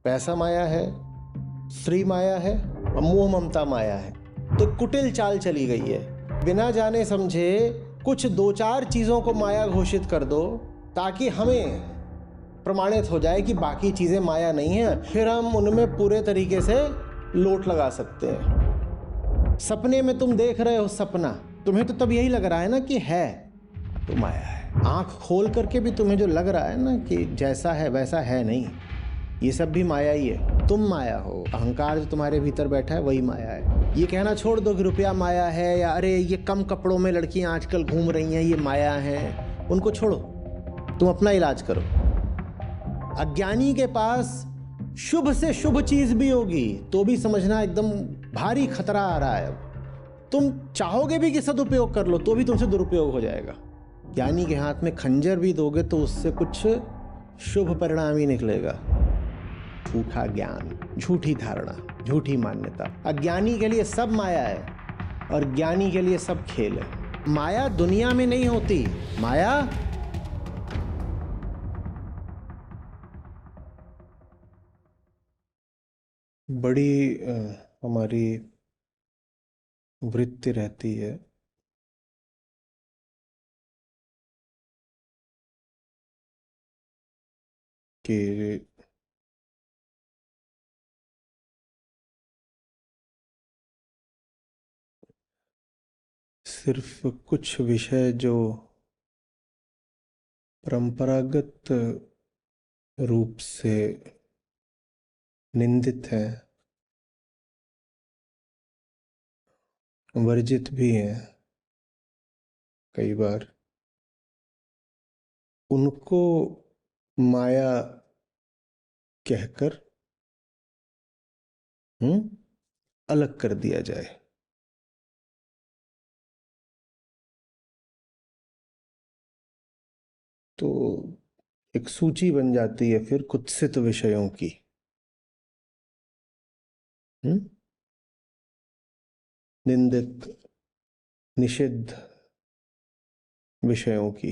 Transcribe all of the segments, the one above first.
पैसा माया है, स्त्री माया है और मोह ममता माया है। तो कुटिल चाल चली गई है। बिना जाने समझे कुछ दो चार चीज़ों को माया घोषित कर दो ताकि हमें प्रमाणित हो जाए कि बाकी चीज़ें माया नहीं है, फिर हम उनमें पूरे तरीके से लोट लगा सकते हैं। सपने में तुम देख रहे हो सपना, तुम्हें तो तब यही लग रहा है ना कि है, तो माया है। आंख खोल करके भी तुम्हें जो लग रहा है ना कि जैसा है वैसा है नहीं, ये सब भी माया ही है। तुम माया हो, अहंकार जो तुम्हारे भीतर बैठा है वही माया है। ये कहना छोड़ दो कि रुपया माया है या अरे ये कम कपड़ों में लड़कियां आजकल घूम रही हैं ये माया है, उनको छोड़ो, तुम अपना इलाज करो। अज्ञानी के पास शुभ से शुभ चीज भी होगी तो भी समझना एकदम भारी खतरा आ रहा है। तुम चाहोगे भी कि सदुपयोग कर लो तो भी तुमसे दुरुपयोग हो जाएगा। ज्ञानी के हाथ में खंजर भी दोगे तो उससे कुछ शुभ परिणाम ही निकलेगा। झूठा ज्ञान, झूठी धारणा, झूठी मान्यता। अज्ञानी के लिए सब माया है और ज्ञानी के लिए सब खेल है। माया दुनिया में नहीं होती, माया बड़ी हमारी वृत्ति रहती है कि सिर्फ कुछ विषय जो परंपरागत रूप से निंदित है, वर्जित भी हैं कई बार, उनको माया कहकर अलग कर दिया जाए। तो एक सूची बन जाती है फिर कुत्सित विषयों की। निंदित, निषिद्ध विषयों की,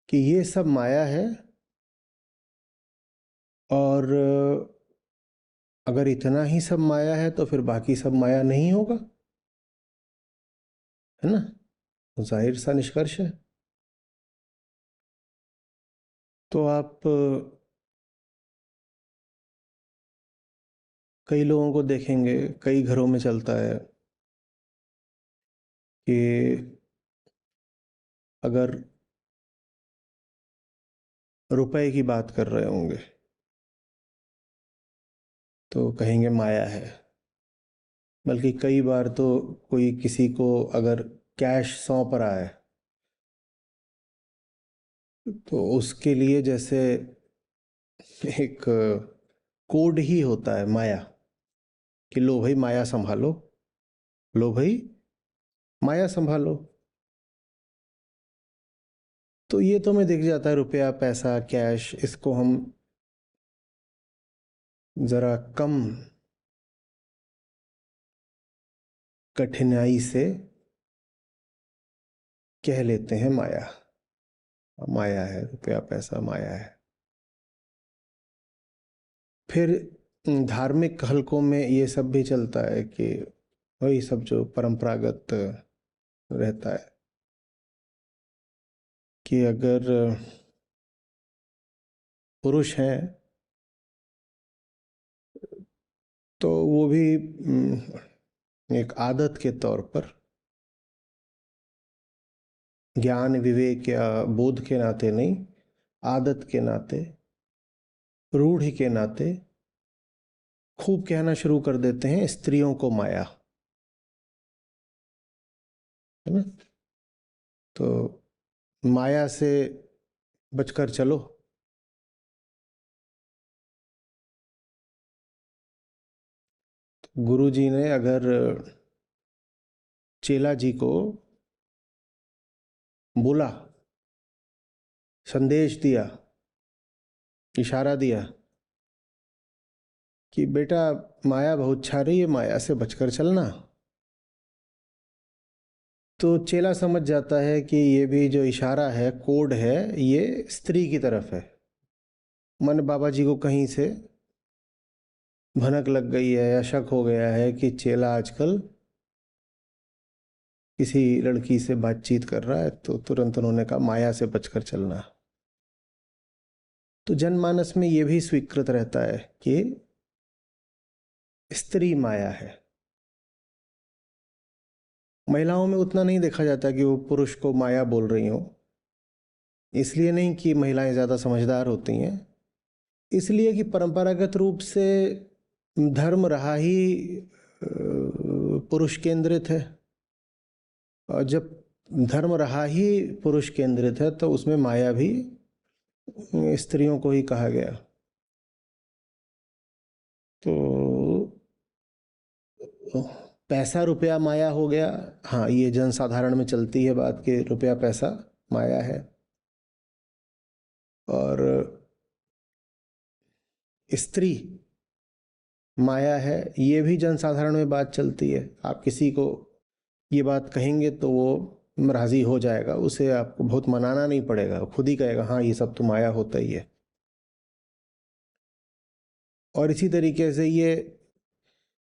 कि ये सब माया है और अगर इतना ही सब माया है तो फिर बाकी सब माया नहीं होगा, है ना? जाहिर सा निष्कर्ष है। तो आप कई लोगों को देखेंगे, कई घरों में चलता है कि अगर रुपए की बात कर रहे होंगे तो कहेंगे माया है। बल्कि कई बार तो कोई किसी को अगर कैश सौंप रहा है तो उसके लिए जैसे एक कोड ही होता है माया, कि लो भाई माया संभालो, लो भाई माया संभालो। तो ये तो हमें दिख जाता है, रुपया, पैसा, कैश, इसको हम जरा कम कठिनाई से कह लेते हैं माया। माया है, रुपया पैसा माया है। फिर धार्मिक हलकों में ये सब भी चलता है कि वही सब जो परंपरागत रहता है कि अगर पुरुष हैं तो वो भी एक आदत के तौर पर, ज्ञान विवेक या बोध के नाते नहीं, आदत के नाते, रूढ़ि के नाते खूब कहना शुरू कर देते हैं स्त्रियों को माया, है ना? तो माया से बचकर चलो। गुरु जी ने अगर चेला जी को बोला, संदेश दिया, इशारा दिया कि बेटा माया बहुत छा रही है, माया से बचकर चलना, तो चेला समझ जाता है कि ये भी जो इशारा है, कोड है, ये स्त्री की तरफ है। मन बाबा जी को कहीं से भनक लग गई है या शक हो गया है कि चेला आजकल किसी लड़की से बातचीत कर रहा है, तो तुरंत उन्होंने कहा माया से बचकर चलना। तो जनमानस में यह भी स्वीकृत रहता है कि स्त्री माया है। महिलाओं में उतना नहीं देखा जाता कि वो पुरुष को माया बोल रही हो। इसलिए नहीं कि महिलाएं ज़्यादा समझदार होती हैं, इसलिए कि परंपरागत रूप से धर्म रहा ही पुरुष केंद्रित है, और जब धर्म रहा ही पुरुष केंद्रित है तो उसमें माया भी स्त्रियों को ही कहा गया। तो पैसा रुपया माया हो गया। हाँ, ये जनसाधारण में चलती है बात कि रुपया पैसा माया है, और स्त्री माया है, ये भी जनसाधारण में बात चलती है। आप किसी को ये बात कहेंगे तो वो राजी हो जाएगा, उसे आपको बहुत मनाना नहीं पड़ेगा, खुद ही कहेगा हाँ ये सब तो माया होता ही है। और इसी तरीके से ये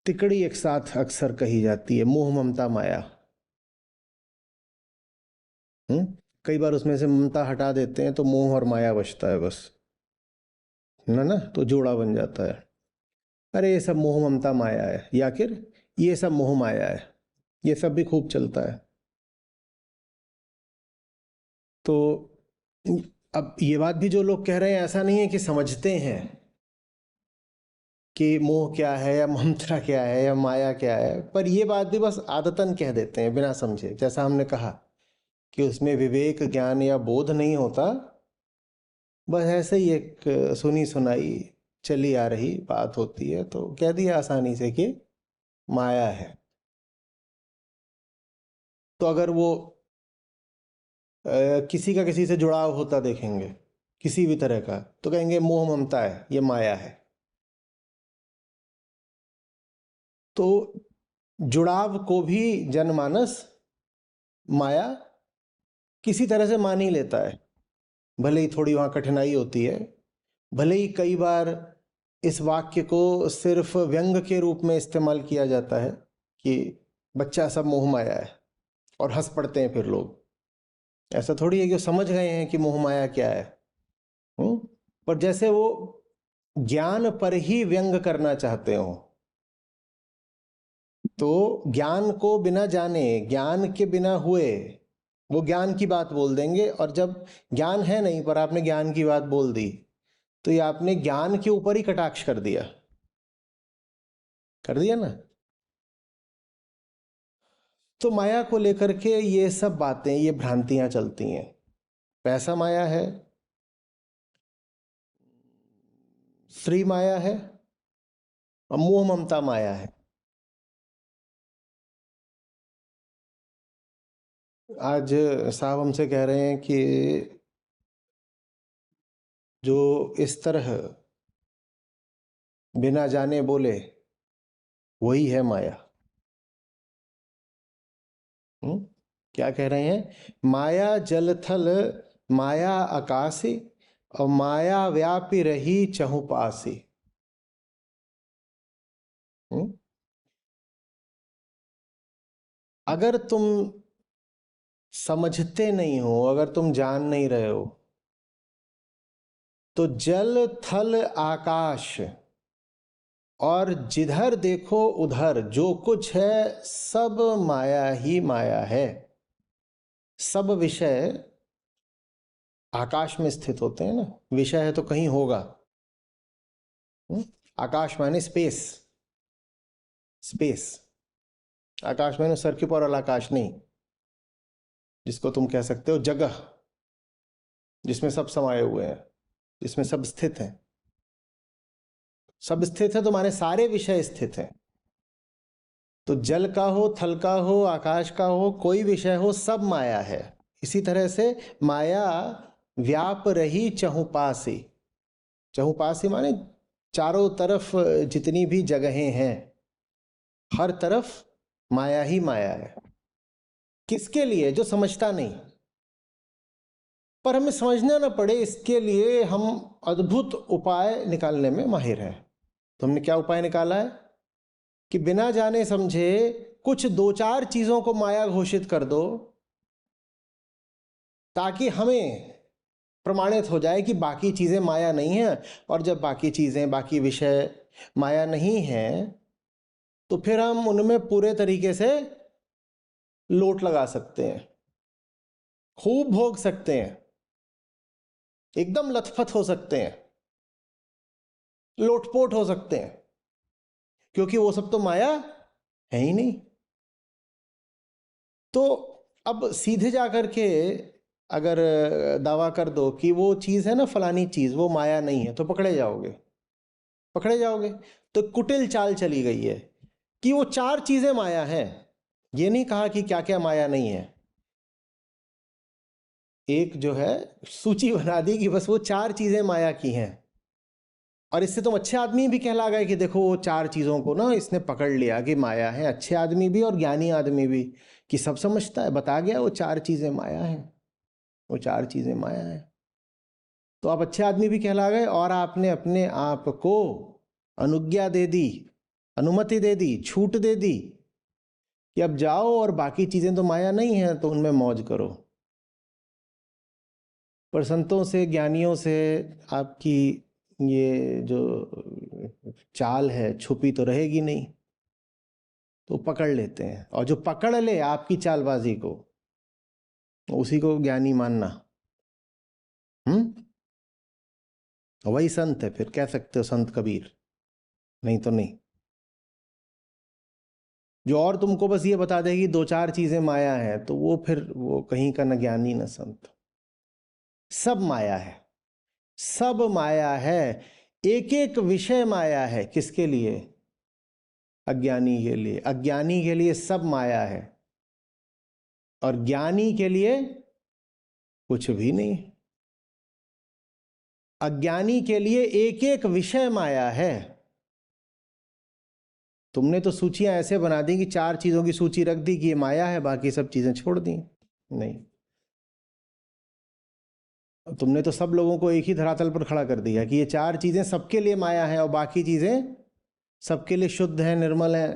तिकड़ी एक साथ अक्सर कही जाती है, मोह ममता माया। कई बार उसमें से ममता हटा देते हैं तो मोह और माया बचता है बस, ना तो जोड़ा बन जाता है। अरे ये सब मोह ममता माया है, या फिर ये सब मोह माया है, ये सब भी खूब चलता है। तो अब ये बात भी जो लोग कह रहे हैं, ऐसा नहीं है कि समझते हैं कि मोह क्या है या ममता क्या है या माया क्या है, पर ये बात भी बस आदतन कह देते हैं बिना समझे। जैसा हमने कहा कि उसमें विवेक ज्ञान या बोध नहीं होता, बस ऐसे ही एक सुनी सुनाई चली आ रही बात होती है, तो कह दिया आसानी से कि माया है। तो अगर वो किसी का किसी से जुड़ाव होता देखेंगे किसी भी तरह का, तो कहेंगे मोह ममता है, ये माया है। तो जुड़ाव को भी जनमानस माया किसी तरह से मान ही लेता है, भले ही थोड़ी वहाँ कठिनाई होती है, भले ही कई बार इस वाक्य को सिर्फ व्यंग के रूप में इस्तेमाल किया जाता है कि बच्चा सब मोह माया है, और हंस पड़ते हैं फिर लोग। ऐसा थोड़ी है कि वो समझ गए हैं कि मोह माया क्या है। पर जैसे वो ज्ञान पर ही व्यंग करना चाहते हो, तो ज्ञान को बिना जाने, ज्ञान के बिना हुए वो ज्ञान की बात बोल देंगे, और जब ज्ञान है नहीं पर आपने ज्ञान की बात बोल दी, तो ये आपने ज्ञान के ऊपर ही कटाक्ष कर दिया ना। तो माया को लेकर के ये सब बातें, ये भ्रांतियां चलती हैं। पैसा माया है, स्त्री माया है, और मोह ममता माया है। आज साहब हमसे कह रहे हैं कि जो इस तरह बिना जाने बोले वही है माया। क्या कह रहे हैं? माया जल थल, माया आकाशी, और माया व्यापी रही चहु पासी। अगर तुम समझते नहीं हो, अगर तुम जान नहीं रहे हो, तो जल थल आकाश और जिधर देखो उधर जो कुछ है सब माया ही माया है। सब विषय आकाश में स्थित होते हैं ना, विषय है तो कहीं होगा। आकाश माने स्पेस, स्पेस। आकाश माने सर्किल और आकाश नहीं, जिसको तुम कह सकते हो जगह, जिसमें सब समाये हुए हैं, जिसमें सब स्थित हैं। सब स्थित है तो माने सारे विषय स्थित हैं। तो जल का हो, थल का हो, आकाश का हो, कोई विषय हो, सब माया है। इसी तरह से माया व्याप रही चहुपासी। चहुपासी माने चारों तरफ जितनी भी जगहें हैं, हर तरफ माया ही माया है। किसके लिए? जो समझता नहीं। पर हमें समझना ना पड़े, इसके लिए हम अद्भुत उपाय निकालने में माहिर हैं। तो हमने क्या उपाय निकाला है कि बिना जाने समझे कुछ दो चार चीजों को माया घोषित कर दो, ताकि हमें प्रमाणित हो जाए कि बाकी चीजें माया नहीं है। और जब बाकी चीजें, बाकी विषय माया नहीं है, तो फिर हम उनमें पूरे तरीके से लोट लगा सकते हैं, खूब भोग सकते हैं, एकदम लथपथ हो सकते हैं, लोटपोट हो सकते हैं, क्योंकि वो सब तो माया है ही नहीं। तो अब सीधे जा कर के अगर दावा कर दो कि वो चीज़ है ना, फलानी चीज़, वो माया नहीं है, तो पकड़े जाओगे, पकड़े जाओगे। तो कुटिल चाल चली गई है कि वो चार चीज़ें माया हैं। ये नहीं कहा कि क्या क्या माया नहीं है, एक जो है सूची बना दी कि बस वो चार चीज़ें माया की हैं। और इससे तुम अच्छे आदमी भी कहला गए कि देखो वो चार चीज़ों को ना इसने पकड़ लिया कि माया है। अच्छे आदमी भी और ज्ञानी आदमी भी, कि सब समझता है, बता गया वो चार चीज़ें माया हैं, वो चार चीज़ें माया हैं। तो आप अच्छे आदमी भी कहला गए और आपने अपने आप को अनुज्ञा दे दी, अनुमति दे दी, छूट दे दी कि अब जाओ और बाकी चीज़ें तो माया नहीं है, तो उनमें मौज करो। पर संतों से, ज्ञानियों से आपकी ये जो चाल है छुपी तो रहेगी नहीं, तो पकड़ लेते हैं। और जो पकड़ ले आपकी चालबाजी को, उसी को ज्ञानी मानना। वही संत है। फिर कह सकते हो संत कबीर, नहीं तो नहीं। जो और तुमको बस ये बता देगी दो चार चीजें माया है, तो वो फिर वो कहीं का न ज्ञानी न संत। सब माया है, सब माया है। एक एक विषय माया है। किसके लिए? अज्ञानी के लिए। अज्ञानी के लिए सब माया है, और ज्ञानी के लिए कुछ भी नहीं। अज्ञानी के लिए एक एक विषय माया है। तुमने तो सूचियां ऐसे बना दी कि चार चीजों की सूची रख दी कि ये माया है, बाकी सब चीजें छोड़ दी। नहीं, तुमने तो सब लोगों को एक ही धरातल पर खड़ा कर दिया कि ये चार चीजें सबके लिए माया है, और बाकी चीजें सबके लिए शुद्ध है, निर्मल है।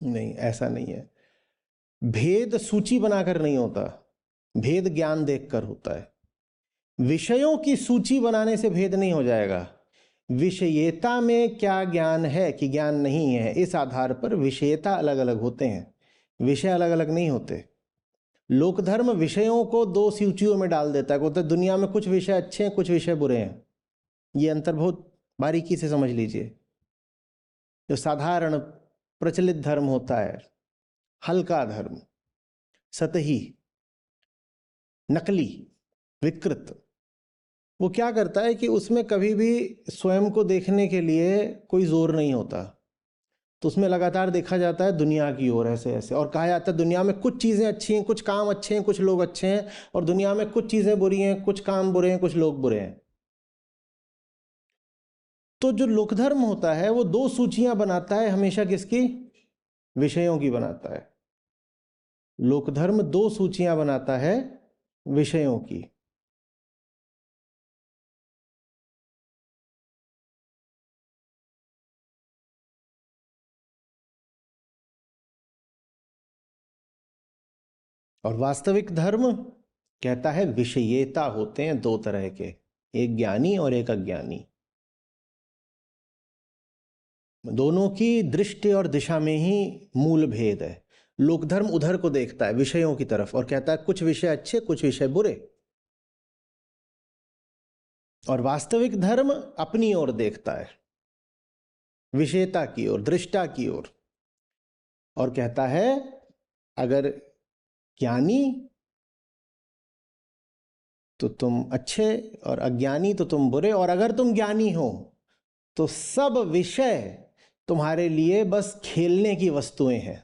नहीं, ऐसा नहीं है। भेद सूची बनाकर नहीं होता, भेद ज्ञान देखकर होता है। विषयों की सूची बनाने से भेद नहीं हो जाएगा। विषयता में क्या ज्ञान है कि ज्ञान नहीं है, इस आधार पर विषयता अलग अलग होते हैं, विषय अलग अलग नहीं होते। लोक धर्म विषयों को दो सूचियों में डाल देता है, कहता है दुनिया में कुछ विषय अच्छे हैं, कुछ विषय बुरे हैं। ये अंतर बहुत बारीकी से समझ लीजिए। जो साधारण प्रचलित धर्म होता है, हल्का धर्म, सतही, नकली, विकृत, वो क्या करता है कि उसमें कभी भी स्वयं को देखने के लिए कोई जोर नहीं होता। तो उसमें लगातार देखा जाता है दुनिया की ओर, ऐसे ऐसे, और कहा जाता है दुनिया में कुछ चीज़ें अच्छी हैं, कुछ काम अच्छे हैं, कुछ लोग अच्छे हैं, और दुनिया में कुछ चीज़ें बुरी हैं, कुछ काम बुरे हैं, कुछ लोग बुरे हैं। तो जो लोकधर्म होता है वो दो सूचियां बनाता है हमेशा। किसकी? विषयों की बनाता है। लोकधर्म दो सूचियां बनाता है विषयों की। और वास्तविक धर्म कहता है विषयेता होते हैं दो तरह के, एक ज्ञानी और एक अज्ञानी। दोनों की दृष्टि और दिशा में ही मूल भेद है। लोकधर्म उधर को देखता है, विषयों की तरफ, और कहता है कुछ विषय अच्छे, कुछ विषय बुरे। और वास्तविक धर्म अपनी ओर देखता है, विषयता की ओर, दृष्टा की ओर, और कहता है अगर ज्ञानी तो तुम अच्छे, और अज्ञानी तो तुम बुरे। और अगर तुम ज्ञानी हो तो सब विषय तुम्हारे लिए बस खेलने की वस्तुएं हैं।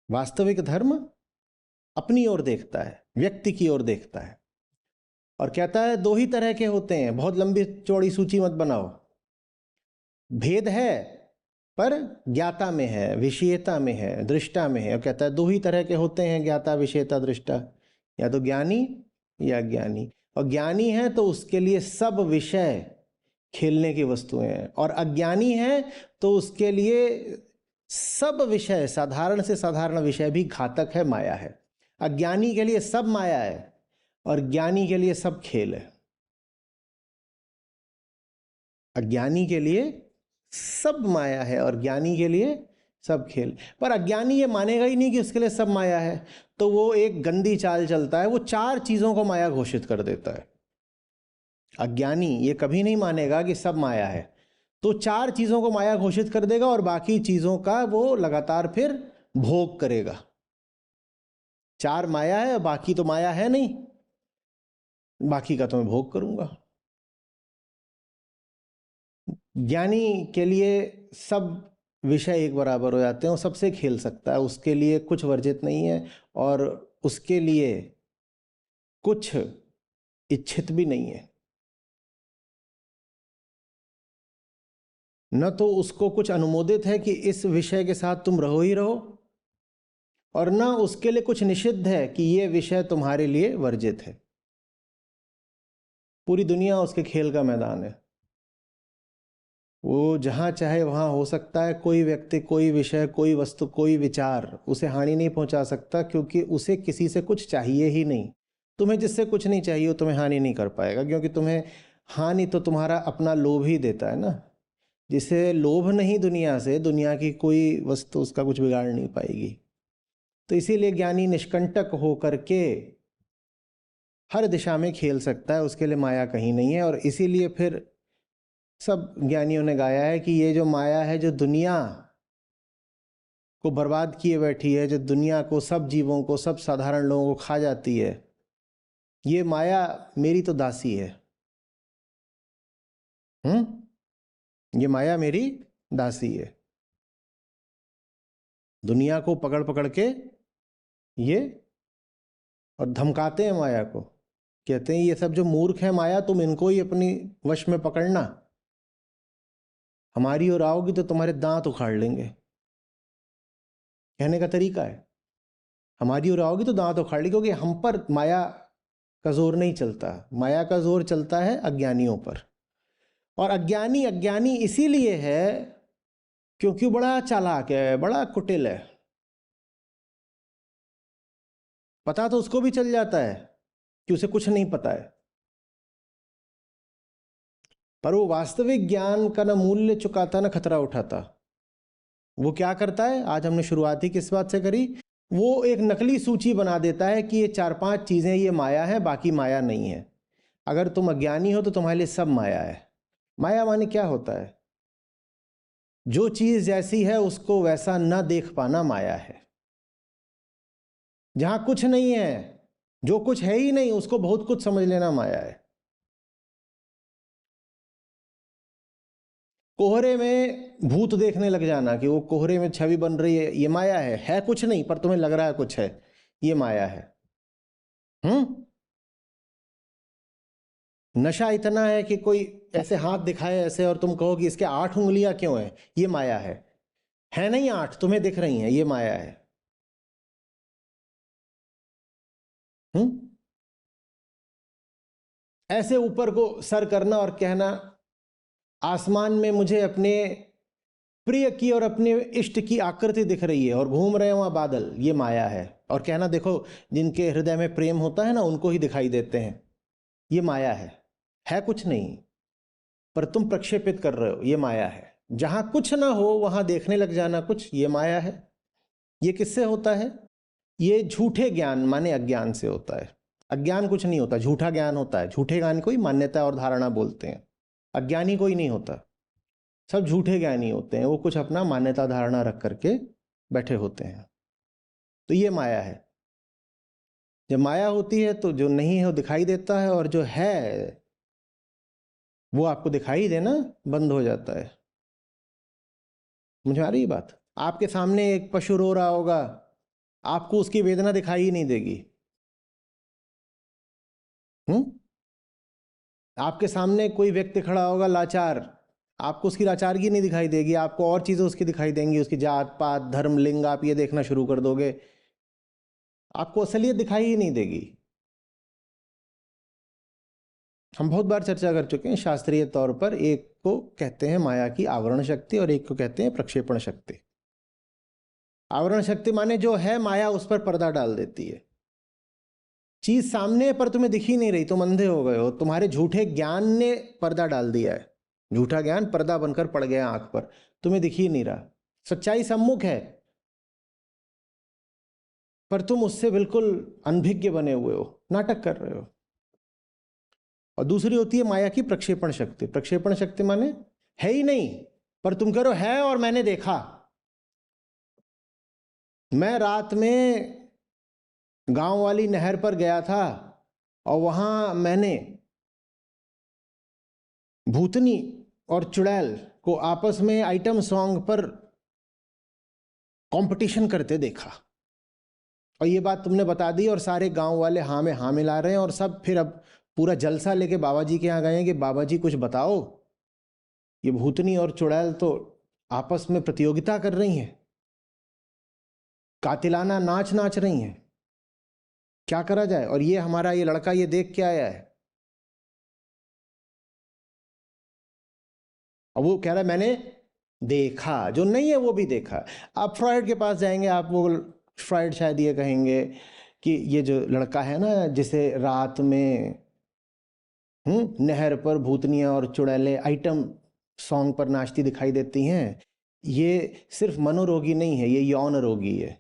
वास्तविक धर्म अपनी ओर देखता है, व्यक्ति की ओर देखता है, और कहता है दो ही तरह के होते हैं। बहुत लंबी चौड़ी सूची मत बनाओ। भेद है पर ज्ञाता में है, विषयता में है, दृष्टा में है। और कहता है दो ही तरह के होते हैं ज्ञाता, विषयता, दृष्टा, या तो ज्ञानी या अज्ञानी। और ज्ञानी है तो उसके लिए सब विषय खेलने की वस्तुएं हैं, और अज्ञानी है तो उसके लिए सब विषय, साधारण से साधारण विषय भी घातक है, माया है। अज्ञानी के लिए सब माया है और ज्ञानी के लिए सब खेल है। अज्ञानी के लिए सब माया है और ज्ञानी के लिए सब खेल। पर अज्ञानी ये मानेगा ही नहीं कि उसके लिए सब माया है, तो वो एक गंदी चाल चलता है, वो चार चीजों को माया घोषित कर देता है। अज्ञानी ये कभी नहीं मानेगा कि सब माया है, तो चार चीजों को माया घोषित कर देगा और बाकी चीजों का वो लगातार फिर भोग करेगा। चार माया है और बाकी तो माया है नहीं, बाकी का तो मैं भोग करूंगा। ज्ञानी के लिए सब विषय एक बराबर हो जाते हैं, वो सबसे खेल सकता है, उसके लिए कुछ वर्जित नहीं है और उसके लिए कुछ इच्छित भी नहीं है। न तो उसको कुछ अनुमोदित है कि इस विषय के साथ तुम रहो ही रहो, और न उसके लिए कुछ निषिद्ध है कि ये विषय तुम्हारे लिए वर्जित है। पूरी दुनिया उसके खेल का मैदान है, वो जहाँ चाहे वहाँ हो सकता है। कोई व्यक्ति, कोई विषय, कोई वस्तु, कोई विचार उसे हानि नहीं पहुँचा सकता, क्योंकि उसे किसी से कुछ चाहिए ही नहीं। तुम्हें जिससे कुछ नहीं चाहिए वो तुम्हें हानि नहीं कर पाएगा, क्योंकि तुम्हें हानि तो तुम्हारा अपना लोभ ही देता है ना। जिसे लोभ नहीं दुनिया से, दुनिया की कोई वस्तु उसका कुछ बिगाड़ नहीं पाएगी। तो इसीलिए ज्ञानी निष्कंटक होकर के हर दिशा में खेल सकता है, उसके लिए माया कहीं नहीं है। और इसीलिए फिर सब ज्ञानियों ने गाया है कि ये जो माया है, जो दुनिया को बर्बाद किए बैठी है, जो दुनिया को, सब जीवों को, सब साधारण लोगों को खा जाती है, ये माया मेरी तो दासी है। ये माया मेरी दासी है। दुनिया को पकड़ पकड़ के ये, और धमकाते हैं माया को, कहते हैं ये सब जो मूर्ख है माया, तुम इनको ही अपनी वश में पकड़ना, हमारी ओर आओगी तो तुम्हारे दांत उखाड़ लेंगे। कहने का तरीका है, हमारी ओर आओगी तो दांत उखाड़ लेंगे, क्योंकि हम पर माया का जोर नहीं चलता, माया का जोर चलता है अज्ञानियों पर। और अज्ञानी अज्ञानी इसीलिए है क्योंकि बड़ा चालाक है, बड़ा कुटिल है। पता तो उसको भी चल जाता है कि उसे कुछ नहीं पता है, पर वो वास्तविक ज्ञान का ना मूल्य चुकाता ना खतरा उठाता। वो क्या करता है, आज हमने शुरुआत ही किस बात से करी, वो एक नकली सूची बना देता है कि ये 4-5 चीजें ये माया है, बाकी माया नहीं है। अगर तुम अज्ञानी हो तो तुम्हारे लिए सब माया है। माया माने क्या होता है, जो चीज जैसी है उसको वैसा न देख पाना माया है। जहां कुछ नहीं है, जो कुछ है ही नहीं, उसको बहुत कुछ समझ लेना माया है। कोहरे में भूत देखने लग जाना कि वो कोहरे में छवि बन रही है, ये माया है कुछ नहीं, पर तुम्हें लग रहा है कुछ है, ये माया है। नशा इतना है कि कोई ऐसे हाथ दिखाए ऐसे और तुम कहो कि इसके 8 उंगलियां क्यों हैं, ये माया है नहीं 8, तुम्हें दिख रही हैं, ये माया है। ऐसे ऊपर को सर करना और कहना आसमान में मुझे अपने प्रिय की और अपने इष्ट की आकृति दिख रही है और घूम रहे हैं वहां बादल, ये माया है। और कहना देखो जिनके हृदय में प्रेम होता है ना, उनको ही दिखाई देते हैं, ये माया है कुछ नहीं, पर तुम प्रक्षेपित कर रहे हो, ये माया है। जहां कुछ ना हो वहां देखने लग जाना कुछ, ये माया है। ये किससे होता है, ये झूठे ज्ञान माने अज्ञान से होता है। अज्ञान कुछ नहीं होता, झूठा ज्ञान होता है। झूठे ज्ञान को ही मान्यता और धारणा बोलते हैं। अज्ञानी कोई नहीं होता, सब झूठे ज्ञानी होते हैं, वो कुछ अपना मान्यता धारणा रख करके बैठे होते हैं। तो ये माया है। जब माया होती है तो जो नहीं है वो दिखाई देता है, और जो है वो आपको दिखाई देना बंद हो जाता है। मुझे आ रही बात, आपके सामने एक पशु रो रहा होगा, आपको उसकी वेदना दिखाई ही नहीं देगी। आपके सामने कोई व्यक्ति खड़ा होगा लाचार, आपको उसकी लाचारगी नहीं दिखाई देगी, आपको और चीज़ें उसकी दिखाई देंगी, उसकी जात पात धर्म लिंग, आप ये देखना शुरू कर दोगे, आपको असलियत दिखाई ही नहीं देगी। हम बहुत बार चर्चा कर चुके हैं शास्त्रीय तौर पर, एक को कहते हैं माया की आवरण शक्ति और एक को कहते हैं प्रक्षेपण शक्ति। आवरण शक्ति माने जो है माया उस पर पर्दा डाल देती है, चीज सामने पर तुम्हें दिख ही नहीं रही, तुम अंधे हो गए हो, तुम्हारे झूठे ज्ञान ने पर्दा डाल दिया है, झूठा ज्ञान पर्दा बनकर पड़ गया आंख पर, तुम्हें दिख ही नहीं रहा, सच्चाई सम्मुख है पर तुम उससे बिल्कुल अनभिज्ञ बने हुए हो, नाटक कर रहे हो। और दूसरी होती है माया की प्रक्षेपण शक्ति। प्रक्षेपण शक्ति माने है ही नहीं पर तुम करो है और मैंने देखा। मैं रात में गांव वाली नहर पर गया था और वहां मैंने भूतनी और चुड़ैल को आपस में आइटम सॉन्ग पर कंपटीशन करते देखा, और ये बात तुमने बता दी और सारे गांव वाले हाँ में हाँ मिला रहे हैं, और सब फिर अब पूरा जलसा लेके बाबा जी के यहाँ गए हैं कि बाबा जी कुछ बताओ, ये भूतनी और चुड़ैल तो आपस में प्रतियोगिता कर रही हैं, कातिलाना नाच नाच रही हैं, क्या करा जाए। और ये हमारा ये लड़का ये देख के आया है, और वो कह रहा है मैंने देखा, जो नहीं है वो भी देखा। आप फ्रॉइड के पास जाएंगे, आप वो फ्रॉइड शायद ये कहेंगे कि ये जो लड़का है ना जिसे रात में नहर पर भूतनियां और चुड़ैलें आइटम सॉन्ग पर नाचती दिखाई देती हैं, ये सिर्फ मनोरोगी नहीं है, ये यौन रोगी है,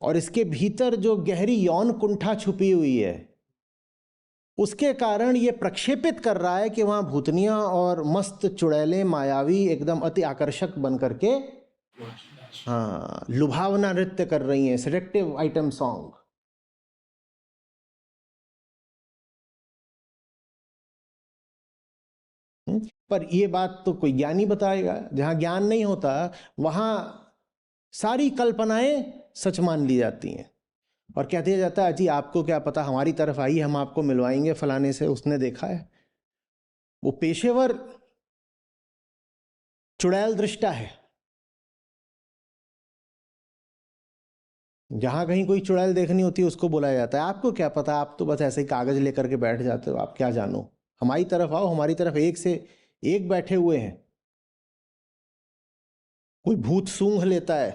और इसके भीतर जो गहरी यौन कुंठा छुपी हुई है उसके कारण ये प्रक्षेपित कर रहा है कि वहां भूतनियां और मस्त चुड़ैलें मायावी एकदम अति आकर्षक बन करके हाँ लुभावना नृत्य कर रही हैं, सेडक्टिव आइटम सॉन्ग। पर ये बात तो कोई ज्ञानी बताएगा, जहां ज्ञान नहीं होता वहां सारी कल्पनाएं सच मान ली जाती हैं और कह दिया जाता है जी आपको क्या पता, हमारी तरफ आइए हम आपको मिलवाएंगे फलाने से, उसने देखा है। वो पेशेवर चुड़ैल दृष्टा है, जहां कहीं कोई चुड़ैल देखनी होती है उसको बुलाया जाता है, आपको क्या पता, आप तो बस ऐसे ही कागज लेकर के बैठ जाते हो, आप क्या जानो, हमारी तरफ आओ, हमारी तरफ एक से एक बैठे हुए हैं। कोई भूत सूंघ लेता है,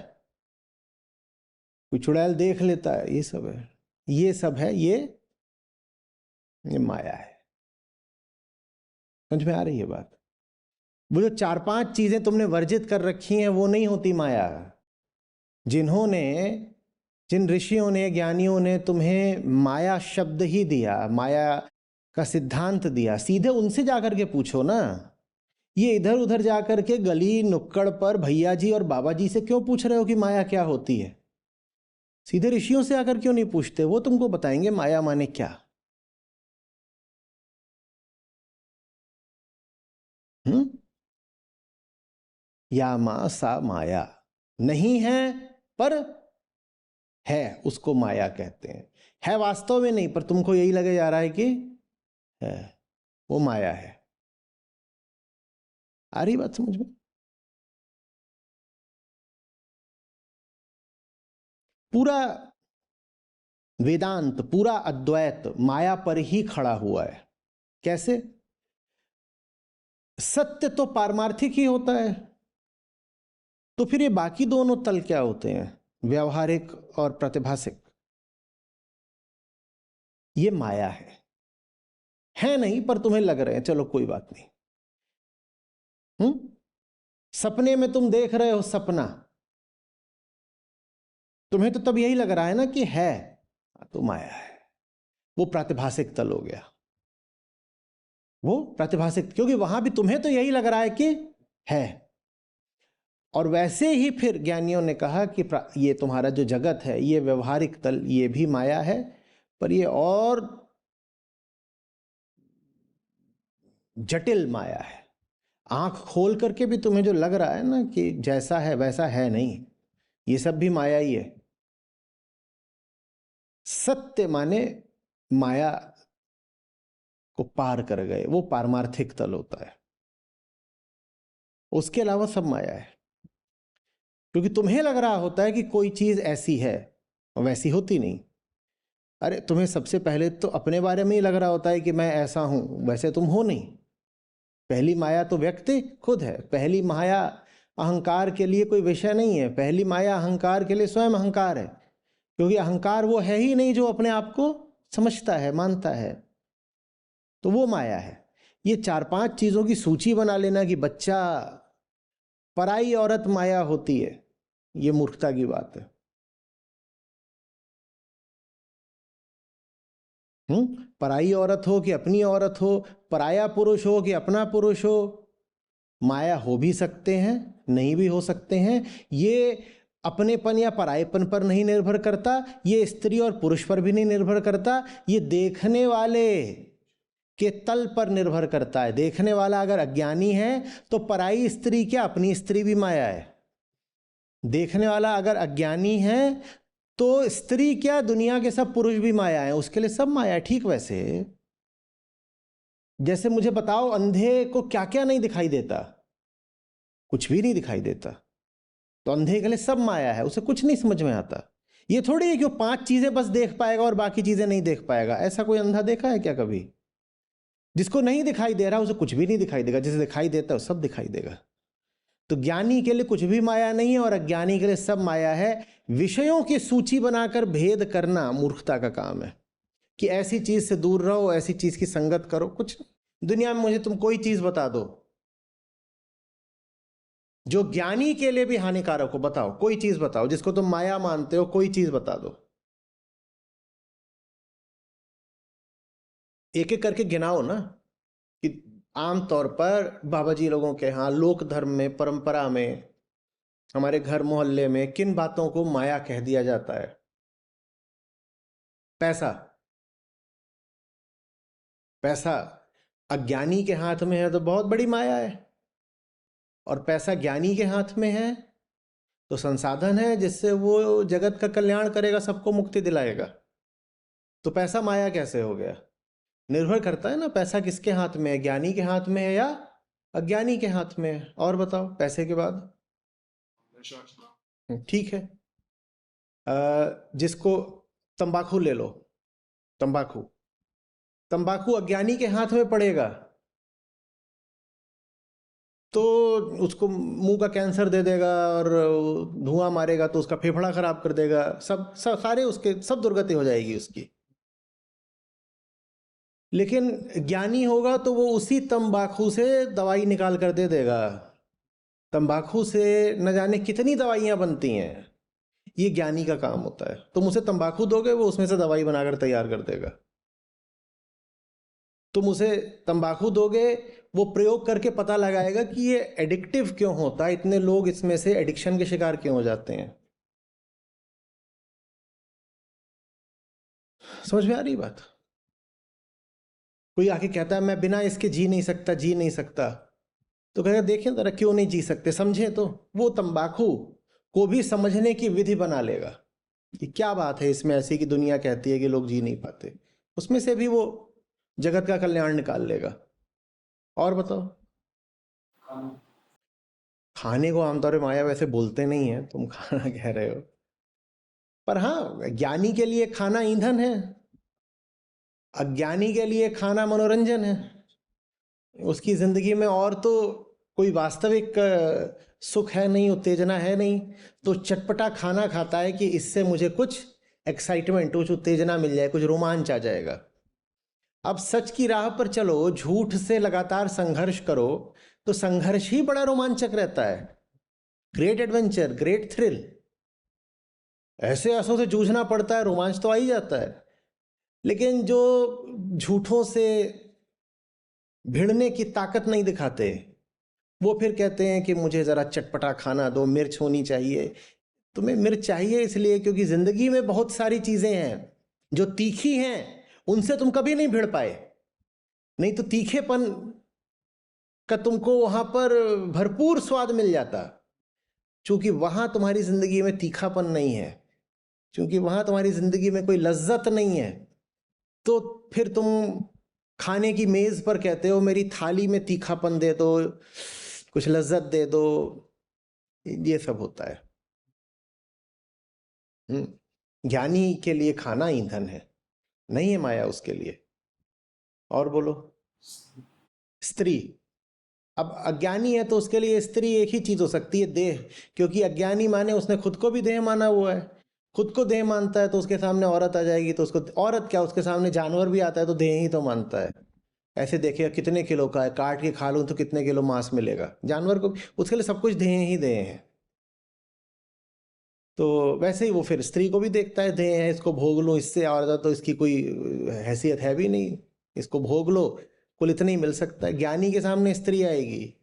कोई चुड़ैल देख लेता है, ये सब है, ये सब है, ये माया है। समझ में आ रही है बात? वो जो 4-5 चीजें तुमने वर्जित कर रखी हैं वो नहीं होती माया। जिन्होंने, जिन ऋषियों ने ज्ञानियों ने तुम्हें माया शब्द ही दिया, माया का सिद्धांत दिया, सीधे उनसे जाकर के पूछो ना। ये इधर उधर जाकर के गली नुक्कड़ पर भैया जी और बाबा जी से क्यों पूछ रहे हो कि माया क्या होती है? सीधे ऋषियों से आकर क्यों नहीं पूछते? वो तुमको बताएंगे माया माने क्या। या मा सा माया नहीं है पर है, उसको माया कहते हैं। है वास्तव में नहीं पर तुमको यही लगे जा रहा है कि है, वो माया है। आ रही बात समझ में? पूरा वेदांत, पूरा अद्वैत माया पर ही खड़ा हुआ है। कैसे? सत्य तो पारमार्थिक ही होता है, तो फिर ये बाकी दोनों तल क्या होते हैं, व्यवहारिक और प्रतिभासिक? ये माया है नहीं पर तुम्हें लग रहे हैं, चलो कोई बात नहीं। सपने में तुम देख रहे हो सपना, तुम्हें तो तब यही लग रहा है ना कि है, तो माया है। वो प्रातिभासिक तल हो गया, वो प्रातिभासिक, क्योंकि वहां भी तुम्हें तो यही लग रहा है कि है। और वैसे ही फिर ज्ञानियों ने कहा कि ये तुम्हारा जो जगत है, ये व्यवहारिक तल, ये भी माया है, पर ये और जटिल माया है। आंख खोल करके भी तुम्हें जो लग रहा है ना कि जैसा है वैसा है नहीं, ये सब भी माया ही है। सत्य माने माया को पार कर गए, वो पारमार्थिक तल होता है। उसके अलावा सब माया है। क्योंकि तुम्हें लग रहा होता है कि कोई चीज ऐसी है और वैसी होती नहीं। अरे तुम्हें सबसे पहले तो अपने बारे में ही लग रहा होता है कि मैं ऐसा हूं, वैसे तुम हो नहीं। पहली माया तो व्यक्ति खुद है। पहली माया अहंकार के लिए कोई विषय नहीं है। पहली माया अहंकार के लिए स्वयं अहंकार है, क्योंकि अहंकार वो है ही नहीं जो अपने आप को समझता है, मानता है। तो वो माया है। ये 4-5 चीजों की सूची बना लेना कि बच्चा पराई औरत माया होती है, ये मूर्खता की बात है। पराई औरत हो कि अपनी औरत हो, पराया पुरुष हो कि अपना पुरुष हो, माया हो भी सकते हैं, नहीं भी हो सकते हैं। ये अपनेपन या परायेपन पर नहीं निर्भर करता, ये स्त्री और पुरुष पर भी नहीं निर्भर करता, ये देखने वाले के तल पर निर्भर करता है। देखने वाला अगर अज्ञानी है तो पराई स्त्री क्या, अपनी स्त्री भी माया है। देखने वाला अगर अज्ञानी है तो स्त्री क्या, दुनिया के सब पुरुष भी माया है, उसके लिए सब माया है। ठीक वैसे जैसे मुझे बताओ, अंधे को क्या क्या नहीं दिखाई देता? कुछ भी नहीं दिखाई देता। तो अंधे के लिए सब माया है, उसे कुछ नहीं समझ में आता। ये थोड़ी है कि वो 5 चीजें बस देख पाएगा और बाकी चीजें नहीं देख पाएगा। ऐसा कोई अंधा देखा है क्या कभी? जिसको नहीं दिखाई दे रहा उसे कुछ भी नहीं दिखाई देगा, जिसे दिखाई देता है वो सब दिखाई देगा। तो ज्ञानी के लिए कुछ भी माया नहीं है और अज्ञानी के लिए सब माया है। विषयों की सूची बनाकर भेद करना मूर्खता का काम है, कि ऐसी चीज से दूर रहो, ऐसी चीज की संगत करो। कुछ दुनिया में मुझे तुम कोई चीज बता दो जो ज्ञानी के लिए भी हानिकारक हो, बताओ कोई चीज बताओ जिसको तुम माया मानते हो, कोई चीज बता दो। एक एक करके गिनाओ ना, कि आमतौर पर बाबा जी लोगों के यहाँ लोक धर्म में, परंपरा में, हमारे घर मोहल्ले में किन बातों को माया कह दिया जाता है। पैसा, पैसा अज्ञानी के हाथ में है तो बहुत बड़ी माया है, और पैसा ज्ञानी के हाथ में है तो संसाधन है जिससे वो जगत का कल्याण करेगा, सबको मुक्ति दिलाएगा। तो पैसा माया कैसे हो गया? निर्भर करता है ना पैसा किसके हाथ में है, ज्ञानी के हाथ में है या अज्ञानी के हाथ में है। और बताओ पैसे के बाद। ठीक है, जिसको तंबाकू ले लो, तंबाकू, तंबाकू अज्ञानी के हाथ में पड़ेगा तो उसको मुंह का कैंसर दे देगा, और धुआं मारेगा तो उसका फेफड़ा खराब कर देगा, सब सारे उसके सब दुर्गति हो जाएगी उसकी। लेकिन ज्ञानी होगा तो वो उसी तंबाकू से दवाई निकाल कर दे देगा। तंबाकू से न जाने कितनी दवाइयां बनती हैं, ये ज्ञानी का काम होता है। तुम उसे तंबाकू दोगे, वो उसमें से दवाई बनाकर तैयार कर देगा। तुम उसे तंबाकू दोगे, वो प्रयोग करके पता लगाएगा कि ये एडिक्टिव क्यों होता है, इतने लोग इसमें से एडिक्शन के शिकार क्यों हो जाते हैं। समझ में आ रही बात? कोई आके कहता है मैं बिना इसके जी नहीं सकता, जी नहीं सकता, तो कहेगा देखें जरा क्यों नहीं जी सकते, समझे। तो वो तंबाकू को भी समझने की विधि बना लेगा कि क्या बात है इसमें ऐसी कि दुनिया कहती है कि लोग जी नहीं पाते, उसमें से भी वो जगत का कल्याण निकाल लेगा। और बताओ। खाने को आमतौर पर माया वैसे बोलते नहीं है, तुम खाना कह रहे हो, पर हाँ ज्ञानी के लिए खाना ईंधन है, अज्ञानी के लिए खाना मनोरंजन है। उसकी जिंदगी में और तो कोई वास्तविक सुख है नहीं, उत्तेजना है नहीं, तो चटपटा खाना खाता है कि इससे मुझे कुछ एक्साइटमेंट, कुछ उत्तेजना मिल जाए, कुछ रोमांच आ जाएगा। अब सच की राह पर चलो, झूठ से लगातार संघर्ष करो तो संघर्ष ही बड़ा रोमांचक रहता है। Great adventure, great thrill. ऐसे ऐसों से जूझना पड़ता है, रोमांच तो आ ही जाता है। लेकिन जो झूठों से भिड़ने की ताकत नहीं दिखाते, वो फिर कहते हैं कि मुझे ज़रा चटपटा खाना दो, मिर्च होनी चाहिए। तुम्हें मिर्च चाहिए इसलिए क्योंकि ज़िंदगी में बहुत सारी चीज़ें हैं जो तीखी हैं, उनसे तुम कभी नहीं भिड़ पाए। नहीं तो तीखेपन का तुमको वहाँ पर भरपूर स्वाद मिल जाता। चूंकि वहाँ तुम्हारी ज़िंदगी में तीखापन नहीं है, क्योंकि वहाँ तुम्हारी ज़िंदगी में कोई लज्जत नहीं है, तो फिर तुम खाने की मेज़ पर कहते हो मेरी थाली में तीखापन दे दो, कुछ लज्जत दे दो, ये सब होता है। ज्ञानी के लिए खाना ईंधन है, नहीं है माया उसके लिए। और बोलो। स्त्री, अब अज्ञानी है तो उसके लिए स्त्री एक ही चीज हो सकती है, देह, क्योंकि अज्ञानी माने उसने खुद को भी देह माना हुआ है। खुद को देह मानता है तो उसके सामने औरत आ जाएगी तो उसको औरत क्या, उसके सामने जानवर भी आता है तो देह ही तो मानता है। ऐसे देखिएगा कितने किलो का है, काट के खा लूं तो कितने किलो मांस मिलेगा, जानवर को उसके लिए सब कुछ देह ही देह है। तो वैसे ही वो फिर स्त्री को भी देखता है, देह है, इसको भोग लो, इससे और तो इसकी कोई हैसियत है भी नहीं, इसको भोग लो, कुल इतना ही मिल सकता है। ज्ञानी के सामने स्त्री आएगी,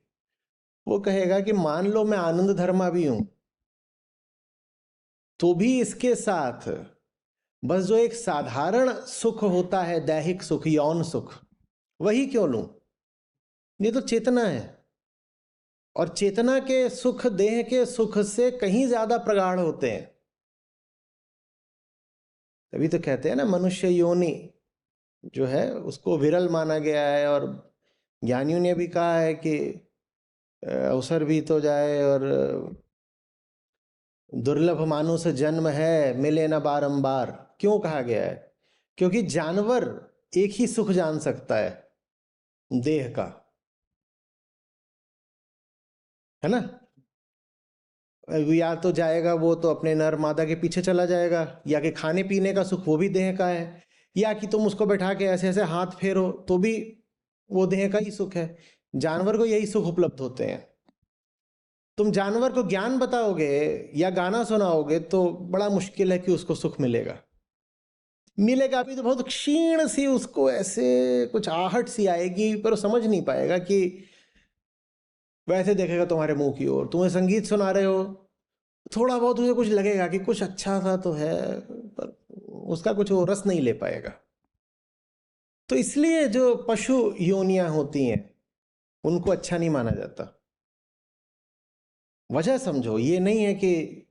वो कहेगा कि मान लो मैं आनंद धर्मा भी हूं, तो भी इसके साथ बस जो एक साधारण सुख होता है, दैहिक सुख, यौन सुख, वही क्यों लूं? ये तो चेतना है, और चेतना के सुख देह के सुख से कहीं ज्यादा प्रगाढ़ होते हैं। तभी तो कहते हैं ना, मनुष्य योनि जो है उसको विरल माना गया है, और ज्ञानियों ने भी कहा है कि अवसर भी तो जाए, और दुर्लभ मानुष जन्म है, मिले न बारंबार। क्यों कहा गया है? क्योंकि जानवर एक ही सुख जान सकता है, देह का, है ना। या तो जाएगा वो तो अपने नर मादा के पीछे चला जाएगा, या कि खाने पीने का सुख वो भी देह का है, या कि तुम उसको बैठा के ऐसे ऐसे हाथ फेरो तो भी वो देह का ही सुख है। जानवर को यही सुख उपलब्ध होते हैं। तुम जानवर को ज्ञान बताओगे या गाना सुनाओगे तो बड़ा मुश्किल है कि उसको सुख मिलेगा। मिलेगा भी तो बहुत क्षीण सी, उसको ऐसे कुछ आहट सी आएगी, पर वो समझ नहीं पाएगा कि वैसे देखेगा तुम्हारे मुंह की ओर, तुम्हें संगीत सुना रहे हो, थोड़ा बहुत उसे कुछ लगेगा कि कुछ अच्छा सा तो है, पर उसका कुछ वो रस नहीं ले पाएगा। तो इसलिए जो पशु योनियां होती हैं उनको अच्छा नहीं माना जाता। वजह समझो, ये नहीं है कि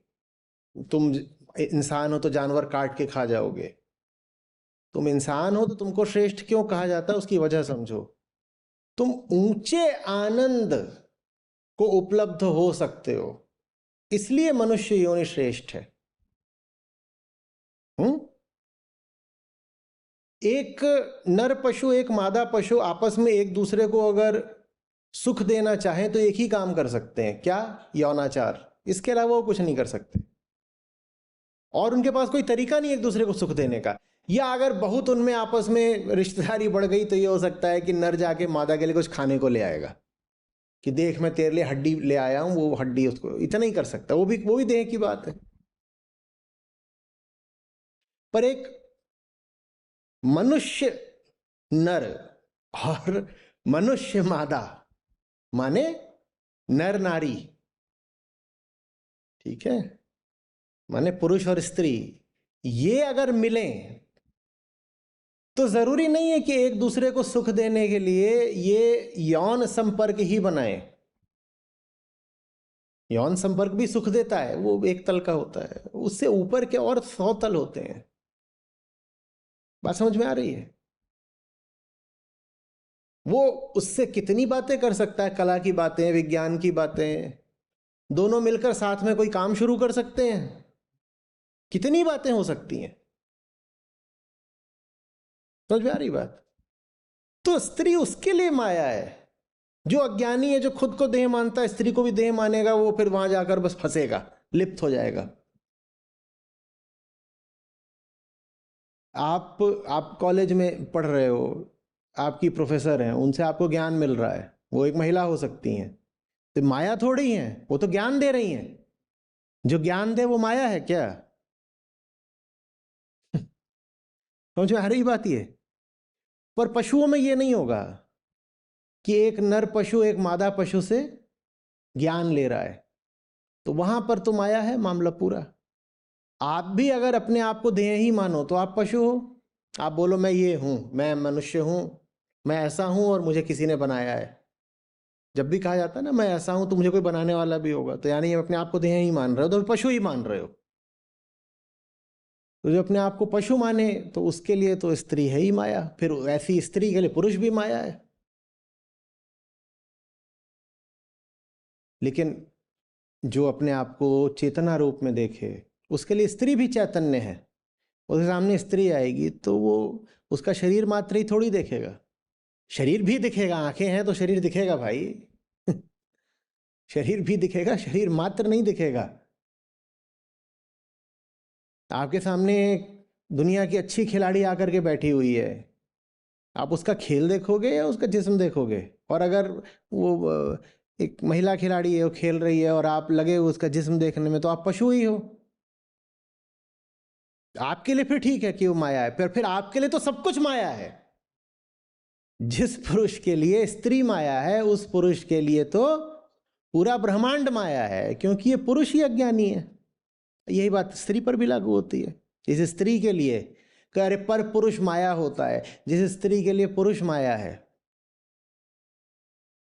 तुम इंसान हो तो जानवर काट के खा जाओगे। तुम इंसान हो तो तुमको श्रेष्ठ क्यों कहा जाता है, उसकी वजह समझो। तुम ऊंचे आनंद को उपलब्ध हो सकते हो, इसलिए मनुष्य योनि श्रेष्ठ है। एक नर पशु, एक मादा पशु आपस में एक दूसरे को अगर सुख देना चाहे तो एक ही काम कर सकते हैं, क्या? यौनाचार। इसके अलावा वो कुछ नहीं कर सकते, और उनके पास कोई तरीका नहीं एक दूसरे को सुख देने का। या अगर बहुत उनमें आपस में रिश्तेदारी बढ़ गई तो ये हो सकता है कि नर जाके मादा के लिए कुछ खाने को ले आएगा, कि देख मैं तेरे लिए हड्डी ले आया हूं, वो हड्डी उसको, इतना ही कर सकता। वो भी देह की बात है। पर एक मनुष्य नर और मनुष्य मादा, माने नर नारी, ठीक है, माने पुरुष और स्त्री, ये अगर मिलें तो जरूरी नहीं है कि एक दूसरे को सुख देने के लिए ये यौन संपर्क ही बनाए। यौन संपर्क भी सुख देता है, वो एक तल का होता है, उससे ऊपर के और 100 तल होते हैं। बात समझ में आ रही है? वो उससे कितनी बातें कर सकता है, कला की बातें, विज्ञान की बातें, दोनों मिलकर साथ में कोई काम शुरू कर सकते हैं, कितनी बातें हो सकती हैं। समझ में आ रही बात? तो स्त्री उसके लिए माया है। जो अज्ञानी है, जो खुद को देह मानता है, स्त्री को भी देह मानेगा, वो फिर वहां जाकर बस फंसेगा, लिप्त हो जाएगा। आप कॉलेज में पढ़ रहे हो, आपकी प्रोफेसर हैं, उनसे आपको ज्ञान मिल रहा है, वो एक महिला हो सकती हैं, तो माया थोड़ी है, वो तो ज्ञान दे रही हैं। जो ज्ञान दे वो माया है क्या? समझ में आ रही बात? ये पर पशुओं में ये नहीं होगा कि एक नर पशु एक मादा पशु से ज्ञान ले रहा है, तो वहां पर तो माया है, मामला पूरा। आप भी अगर अपने आप को देह ही मानो तो आप पशु हो। आप बोलो मैं ये हूं, मैं मनुष्य हूं, मैं ऐसा हूं और मुझे किसी ने बनाया है। जब भी कहा जाता है ना मैं ऐसा हूं तो मुझे कोई बनाने वाला भी होगा, तो यानी अपने आप को देह ही मान रहे हो, तो पशु ही मान रहे हो। तो जो अपने आप को पशु माने तो उसके लिए तो स्त्री है ही माया, फिर ऐसी स्त्री के लिए पुरुष भी माया है। लेकिन जो अपने आप को चेतना रूप में देखे, उसके लिए स्त्री भी चैतन्य है। उसके सामने स्त्री आएगी तो वो उसका शरीर मात्र ही थोड़ी देखेगा, शरीर भी दिखेगा, आंखें हैं तो शरीर दिखेगा भाई। शरीर भी दिखेगा, शरीर मात्र नहीं दिखेगा। आपके सामने दुनिया की अच्छी खिलाड़ी आकर के बैठी हुई है, आप उसका खेल देखोगे या उसका जिस्म देखोगे? और अगर वो एक महिला खिलाड़ी है, वो खेल रही है और आप लगे हो उसका जिस्म देखने में, तो आप पशु ही हो। आपके लिए फिर ठीक है कि वो माया है, फिर आपके लिए तो सब कुछ माया है। जिस पुरुष के लिए स्त्री माया है, उस पुरुष के लिए तो पूरा ब्रह्मांड माया है, क्योंकि ये पुरुष ही अज्ञानी है। यही बात स्त्री पर भी लागू होती है। जिस स्त्री के लिए अरे पर पुरुष माया होता है, जिस स्त्री के लिए पुरुष माया है,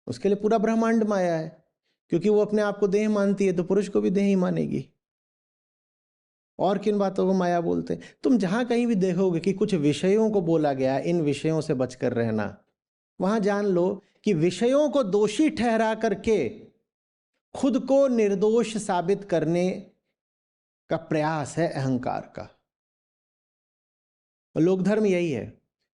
उसके लिए पूरा ब्रह्मांड माया है, क्योंकि वो अपने आप को देह मानती है, तो पुरुष को भी देह ही मानेगी। और किन बातों को माया बोलते हैं? तुम जहां कहीं भी देखोगे कि कुछ विषयों को बोला गया, इन विषयों से बचकर रहना, वहां जान लो कि विषयों को दोषी ठहरा करके खुद को निर्दोष साबित करने का प्रयास है अहंकार का। लोक धर्म यही है,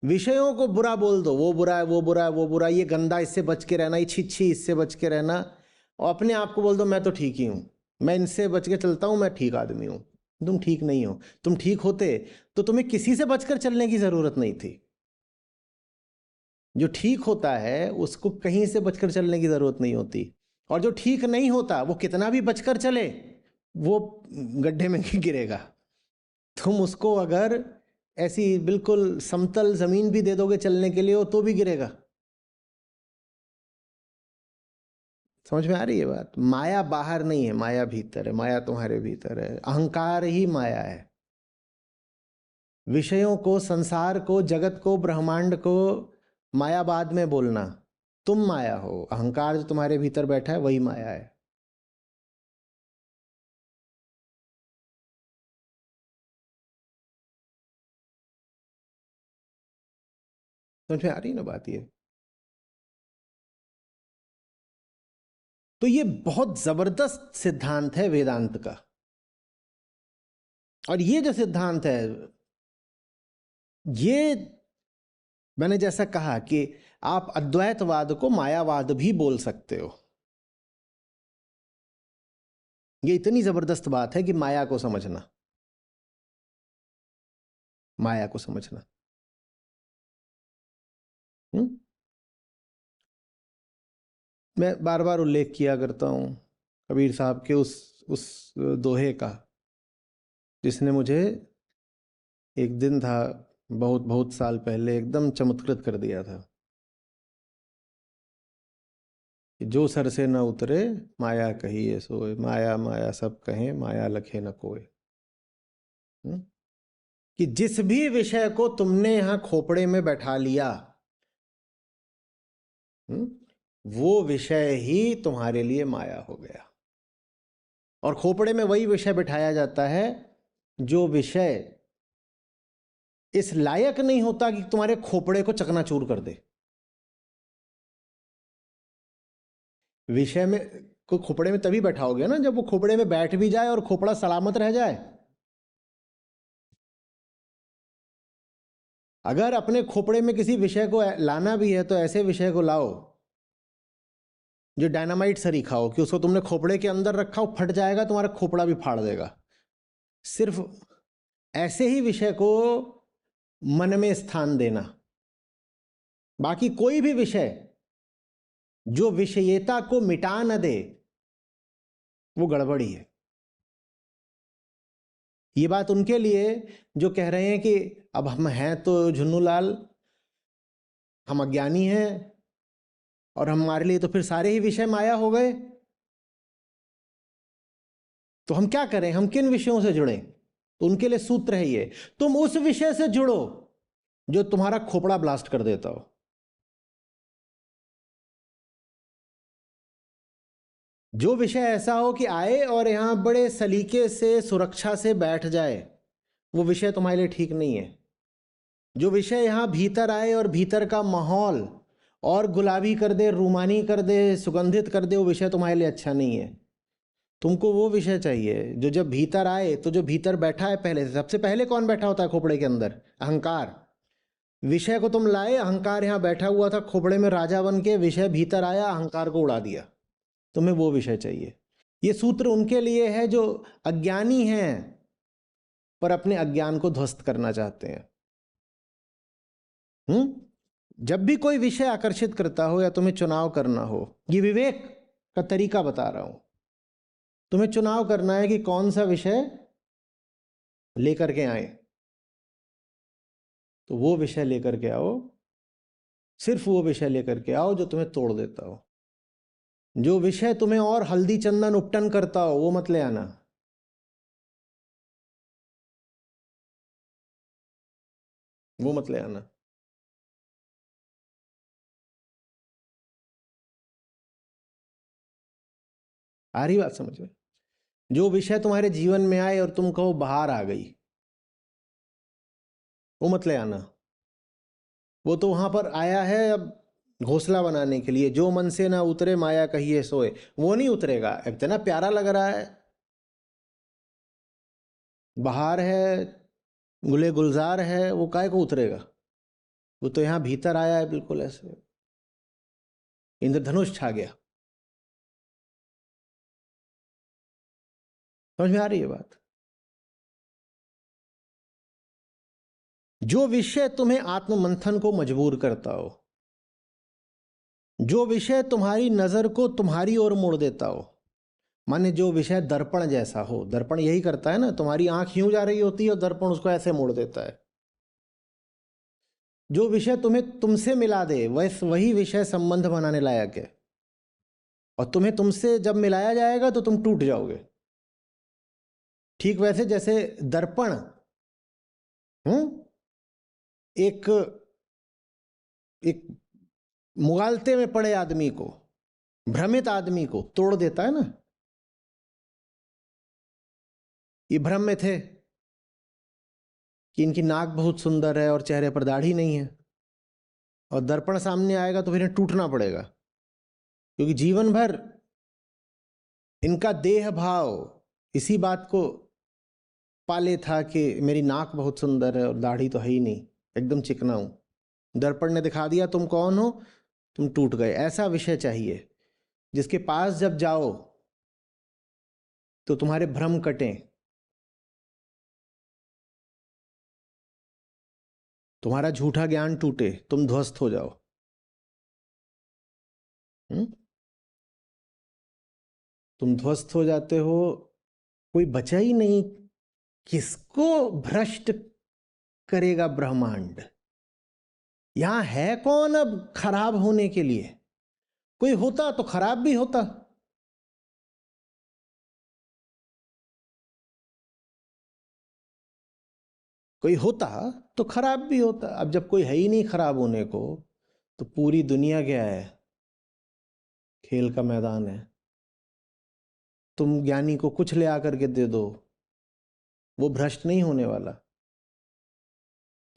विषयों को बुरा बोल दो, वो बुरा है, वो बुरा है, वो बुरा, ये गंदा, इससे बच के रहना, ये छिछी, इससे बच के रहना, और अपने आप को बोल दो मैं तो ठीक ही हूं, मैं इनसे बच के चलता हूं, मैं ठीक आदमी हूं। तुम ठीक नहीं हो। तुम ठीक होते तो तुम्हें किसी से बचकर चलने की जरूरत नहीं थी। जो ठीक होता है उसको कहीं से बचकर चलने की जरूरत नहीं होती, और जो ठीक नहीं होता वो कितना भी बचकर चले वो गड्ढे में गिरेगा। तुम उसको अगर ऐसी बिल्कुल समतल जमीन भी दे दोगे चलने के लिए, वो तो भी गिरेगा। समझ में आ रही है बात? माया बाहर नहीं है, माया भीतर है, माया तुम्हारे भीतर है। अहंकार ही माया है। विषयों को, संसार को, जगत को, ब्रह्मांड को मायावाद में बोलना, तुम माया हो। अहंकार जो तुम्हारे भीतर बैठा है वही माया है। समझ में आ रही ना बात? ये तो ये बहुत जबरदस्त सिद्धांत है वेदांत का। और ये जो सिद्धांत है, ये मैंने जैसा कहा कि आप अद्वैतवाद को मायावाद भी बोल सकते हो। ये इतनी जबरदस्त बात है कि माया को समझना, माया को समझना। मैं बार बार उल्लेख किया करता हूं कबीर साहब के उस दोहे का, जिसने मुझे एक दिन था बहुत बहुत साल पहले एकदम चमत्कृत कर दिया था कि जो सर से न उतरे माया कहिए सोए, माया माया सब कहें माया लखे न कोय। कि जिस भी विषय को तुमने यहां खोपड़े में बैठा लिया, वो विषय ही तुम्हारे लिए माया हो गया। और खोपड़े में वही विषय बिठाया जाता है जो विषय इस लायक नहीं होता कि तुम्हारे खोपड़े को चकनाचूर कर दे। विषय में को खोपड़े में तभी बैठाओगे ना जब वो खोपड़े में बैठ भी जाए और खोपड़ा सलामत रह जाए। अगर अपने खोपड़े में किसी विषय को लाना भी है तो ऐसे विषय को लाओ जो डायनामाइट सरीखा हो, कि उसको तुमने खोपड़े के अंदर रखा हो, फट जाएगा, तुम्हारा खोपड़ा भी फाड़ देगा। सिर्फ ऐसे ही विषय को मन में स्थान देना। बाकी कोई भी विषय जो विषयता को मिटा न दे वो गड़बड़ी है। ये बात उनके लिए जो कह रहे हैं कि अब हम हैं तो झुन्नू लाल, हम अज्ञानी हैं और हमारे लिए तो फिर सारे ही विषय माया हो गए, तो हम क्या करें, हम किन विषयों से जुड़ें? तो उनके लिए सूत्र है ये, तुम उस विषय से जुड़ो जो तुम्हारा खोपड़ा ब्लास्ट कर देता हो। जो विषय ऐसा हो कि आए और यहां बड़े सलीके से, सुरक्षा से बैठ जाए, वो विषय तुम्हारे लिए ठीक नहीं है। जो विषय यहां भीतर आए और भीतर का माहौल और गुलाबी कर दे, रूमानी कर दे, सुगंधित कर दे, वो विषय तुम्हारे लिए अच्छा नहीं है। तुमको वो विषय चाहिए जो जब भीतर आए, तो जो भीतर बैठा है पहले से, सबसे पहले कौन बैठा होता है खोपड़े के अंदर? अहंकार। विषय को तुम लाए, अहंकार यहाँ बैठा हुआ था खोपड़े में राजा बन के, विषय भीतर आया, अहंकार को उड़ा दिया। तुम्हें वो विषय चाहिए। ये सूत्र उनके लिए है जो अज्ञानी हैं पर अपने अज्ञान को ध्वस्त करना चाहते हैं। जब भी कोई विषय आकर्षित करता हो या तुम्हें चुनाव करना हो, ये विवेक का तरीका बता रहा हूं। तुम्हें चुनाव करना है कि कौन सा विषय लेकर के आए, तो वो विषय लेकर के आओ। सिर्फ वो विषय लेकर के आओ जो तुम्हें तोड़ देता हो। जो विषय तुम्हें और हल्दी चंदन उपटन करता हो, वो मत ले आना। वो मत ले आना। आ रही बात समझ में? जो विषय तुम्हारे जीवन में आए और तुम कहो बाहर आ गई, वो मत ले आना। वो तो वहां पर आया है अब घोंसला बनाने के लिए। जो मन से ना उतरे माया कहिए सोए, वो नहीं उतरेगा। इतना प्यारा लग रहा है, बाहर है, गुले गुलजार है, वो काहे को उतरेगा? वो तो यहाँ भीतर आया है, बिल्कुल ऐसे इंद्रधनुष छा गया। समझ में आ रही है बात? जो विषय तुम्हें आत्ममंथन को मजबूर करता हो, जो विषय तुम्हारी नजर को तुम्हारी ओर मोड़ देता हो, माने जो विषय दर्पण जैसा हो। दर्पण यही करता है ना, तुम्हारी आंख यूं जा रही होती है और दर्पण उसको ऐसे मोड़ देता है। जो विषय तुम्हें तुमसे मिला दे, वही विषय संबंध बनाने लायक है। और तुम्हें तुमसे जब मिलाया जाएगा तो तुम टूट जाओगे। ठीक वैसे जैसे दर्पण एक एक मुगालते में पड़े आदमी को, भ्रमित आदमी को तोड़ देता है ना। ये भ्रम में थे कि इनकी नाक बहुत सुंदर है और चेहरे पर दाढ़ी नहीं है, और दर्पण सामने आएगा तो फिर इन्हें टूटना पड़ेगा, क्योंकि जीवन भर इनका देह भाव इसी बात को पाले था कि मेरी नाक बहुत सुंदर है और दाढ़ी तो है ही नहीं, एकदम चिकना हूं। दर्पण ने दिखा दिया तुम कौन हो, तुम टूट गए। ऐसा विषय चाहिए जिसके पास जब जाओ तो तुम्हारे भ्रम कटें, तुम्हारा झूठा ज्ञान टूटे, तुम ध्वस्त हो जाओ। तुम ध्वस्त हो जाते हो, कोई बचा ही नहीं। किसको भ्रष्ट करेगा ब्रह्मांड? यहां है कौन अब खराब होने के लिए? कोई होता तो खराब भी होता। कोई होता तो खराब भी होता। अब जब कोई है ही नहीं खराब होने को, तो पूरी दुनिया क्या है? खेल का मैदान है। तुम ज्ञानी को कुछ ले आकर के दे दो, वो भ्रष्ट नहीं होने वाला।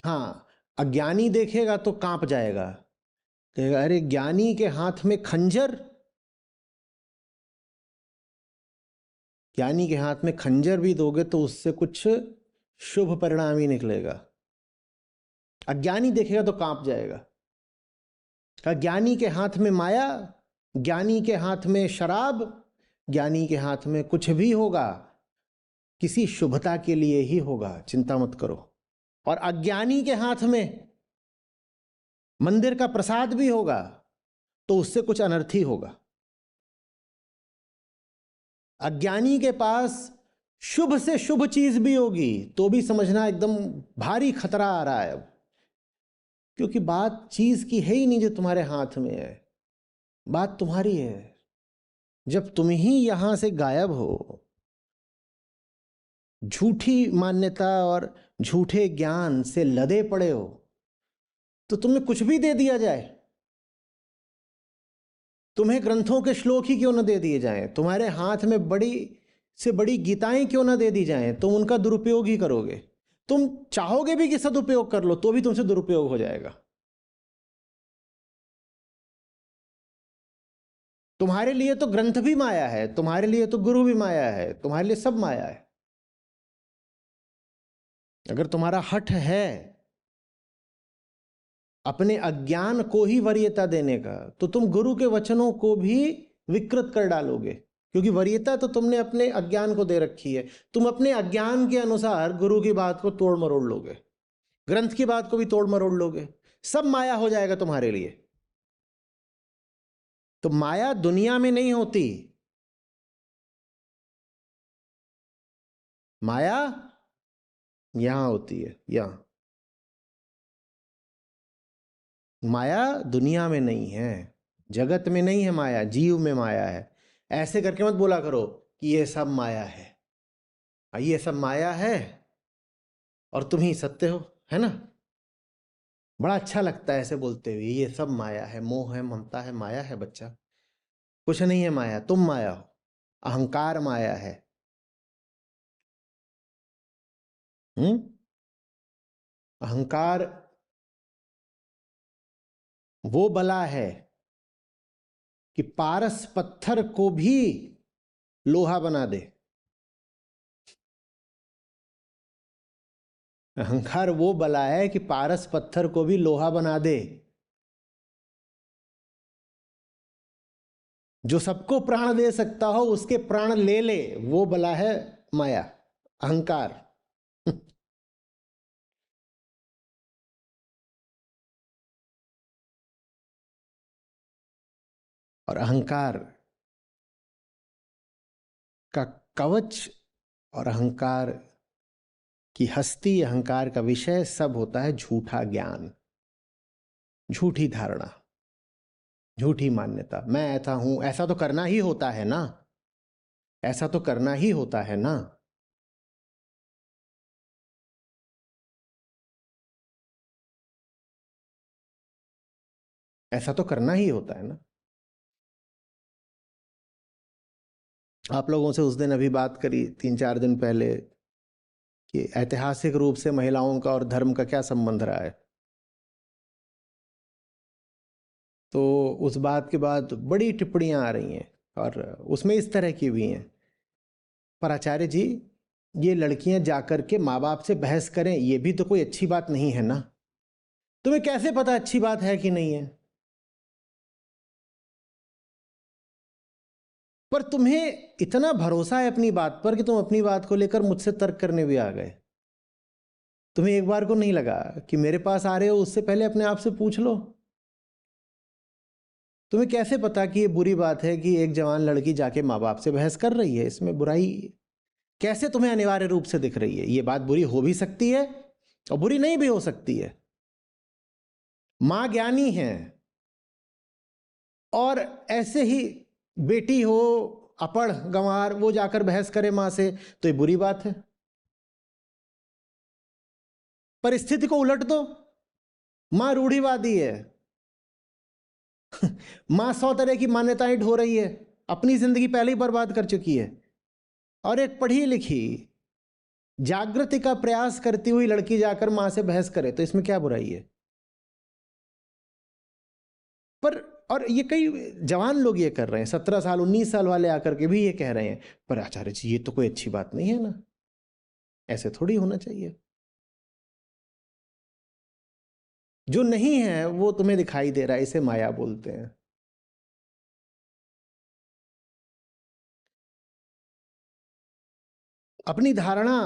हाँ, अज्ञानी देखेगा तो कांप जाएगा, कहेगा अरे ज्ञानी के हाथ में खंजर। ज्ञानी के हाथ में खंजर भी दोगे तो उससे कुछ शुभ परिणाम ही निकलेगा। अज्ञानी देखेगा तो कांप जाएगा। ज्ञानी के हाथ में माया, ज्ञानी के हाथ में शराब, ज्ञानी के हाथ में कुछ भी होगा किसी शुभता के लिए ही होगा, चिंता मत करो। और अज्ञानी के हाथ में मंदिर का प्रसाद भी होगा तो उससे कुछ अनर्थ ही होगा। अज्ञानी के पास शुभ से शुभ चीज भी होगी तो भी समझना एकदम भारी खतरा आ रहा है अब, क्योंकि बात चीज की है ही नहीं जो तुम्हारे हाथ में है, बात तुम्हारी है। जब तुम ही यहां से गायब हो, झूठी मान्यता और झूठे ज्ञान से लदे पड़े हो, तो तुम्हें कुछ भी दे दिया जाए, तुम्हें ग्रंथों के श्लोक ही क्यों न दे दिए जाएं, तुम्हारे हाथ में बड़ी से बड़ी गीताएं क्यों न दे दी जाएं, तुम उनका दुरुपयोग ही करोगे। तुम चाहोगे भी कि सदुपयोग कर लो तो भी तुमसे दुरुपयोग हो जाएगा। तुम्हारे लिए तो ग्रंथ भी माया है, तुम्हारे लिए तो गुरु भी माया है, तुम्हारे लिए सब माया है। अगर तुम्हारा हठ है अपने अज्ञान को ही वरीयता देने का, तो तुम गुरु के वचनों को भी विकृत कर डालोगे, क्योंकि वरीयता तो तुमने अपने अज्ञान को दे रखी है। तुम अपने अज्ञान के अनुसार गुरु की बात को तोड़ मरोड़ लोगे, ग्रंथ की बात को भी तोड़ मरोड़ लोगे, सब माया हो जाएगा तुम्हारे लिए। तो माया दुनिया में नहीं होती, माया यहां होती है, यहां। माया दुनिया में नहीं है, जगत में नहीं है माया, जीव में माया है। ऐसे करके मत बोला करो कि ये सब माया है, ये सब माया है और तुम ही सत्य हो, है ना। बड़ा अच्छा लगता है ऐसे बोलते हुए, ये सब माया है, मोह है, ममता है, माया है। बच्चा, कुछ नहीं है माया, तुम माया हो। अहंकार माया है। अहंकार वो बला है कि पारस पत्थर को भी लोहा बना दे। अहंकार वो बला है कि पारस पत्थर को भी लोहा बना दे। जो सबको प्राण दे सकता हो उसके प्राण ले ले, वो बला है माया, अहंकार। और अहंकार का कवच और अहंकार की हस्ती, अहंकार का विषय सब होता है झूठा ज्ञान, झूठी धारणा, झूठी मान्यता। मैं ऐसा हूं, ऐसा तो करना ही होता है ना, ऐसा तो करना ही होता है ना। ऐसा तो करना ही होता है ना। आप लोगों से उस दिन अभी बात करी 3-4 दिन पहले कि ऐतिहासिक रूप से महिलाओं का और धर्म का क्या संबंध रहा है। तो उस बात के बाद बड़ी टिप्पणियां आ रही हैं और उसमें इस तरह की भी हैं, पर आचार्य जी ये लड़कियां जाकर के माँ बाप से बहस करें, ये भी तो कोई अच्छी बात नहीं है ना। तुम्हें कैसे पता अच्छी बात है कि नहीं है? पर तुम्हें इतना भरोसा है अपनी बात पर कि तुम अपनी बात को लेकर मुझसे तर्क करने भी आ गए। तुम्हें एक बार को नहीं लगा कि मेरे पास आ रहे हो उससे पहले अपने आप से पूछ लो, तुम्हें कैसे पता कि ये बुरी बात है कि एक जवान लड़की जाके माँ बाप से बहस कर रही है? इसमें बुराई कैसे तुम्हें अनिवार्य रूप से दिख रही है? ये बात बुरी हो भी सकती है और बुरी नहीं भी हो सकती है। माँ ज्ञानी है और ऐसे ही बेटी हो अपढ़ गंवार, वो जाकर बहस करे माँ से, तो ये बुरी बात है। परिस्थिति को उलट दो, माँ रूढ़िवादी है, माँ 100 तरह की मान्यताएं ढो रही है, अपनी जिंदगी पहले ही बर्बाद कर चुकी है, और एक पढ़ी लिखी जागृति का प्रयास करती हुई लड़की जाकर माँ से बहस करे, तो इसमें क्या बुराई है? पर और ये कई जवान लोग ये कर रहे हैं, 17 साल 19 साल वाले आकर के भी ये कह रहे हैं, पर आचार्य जी ये तो कोई अच्छी बात नहीं है ना, ऐसे थोड़ी होना चाहिए। जो नहीं है वो तुम्हें दिखाई दे रहा है, इसे माया बोलते हैं। अपनी धारणा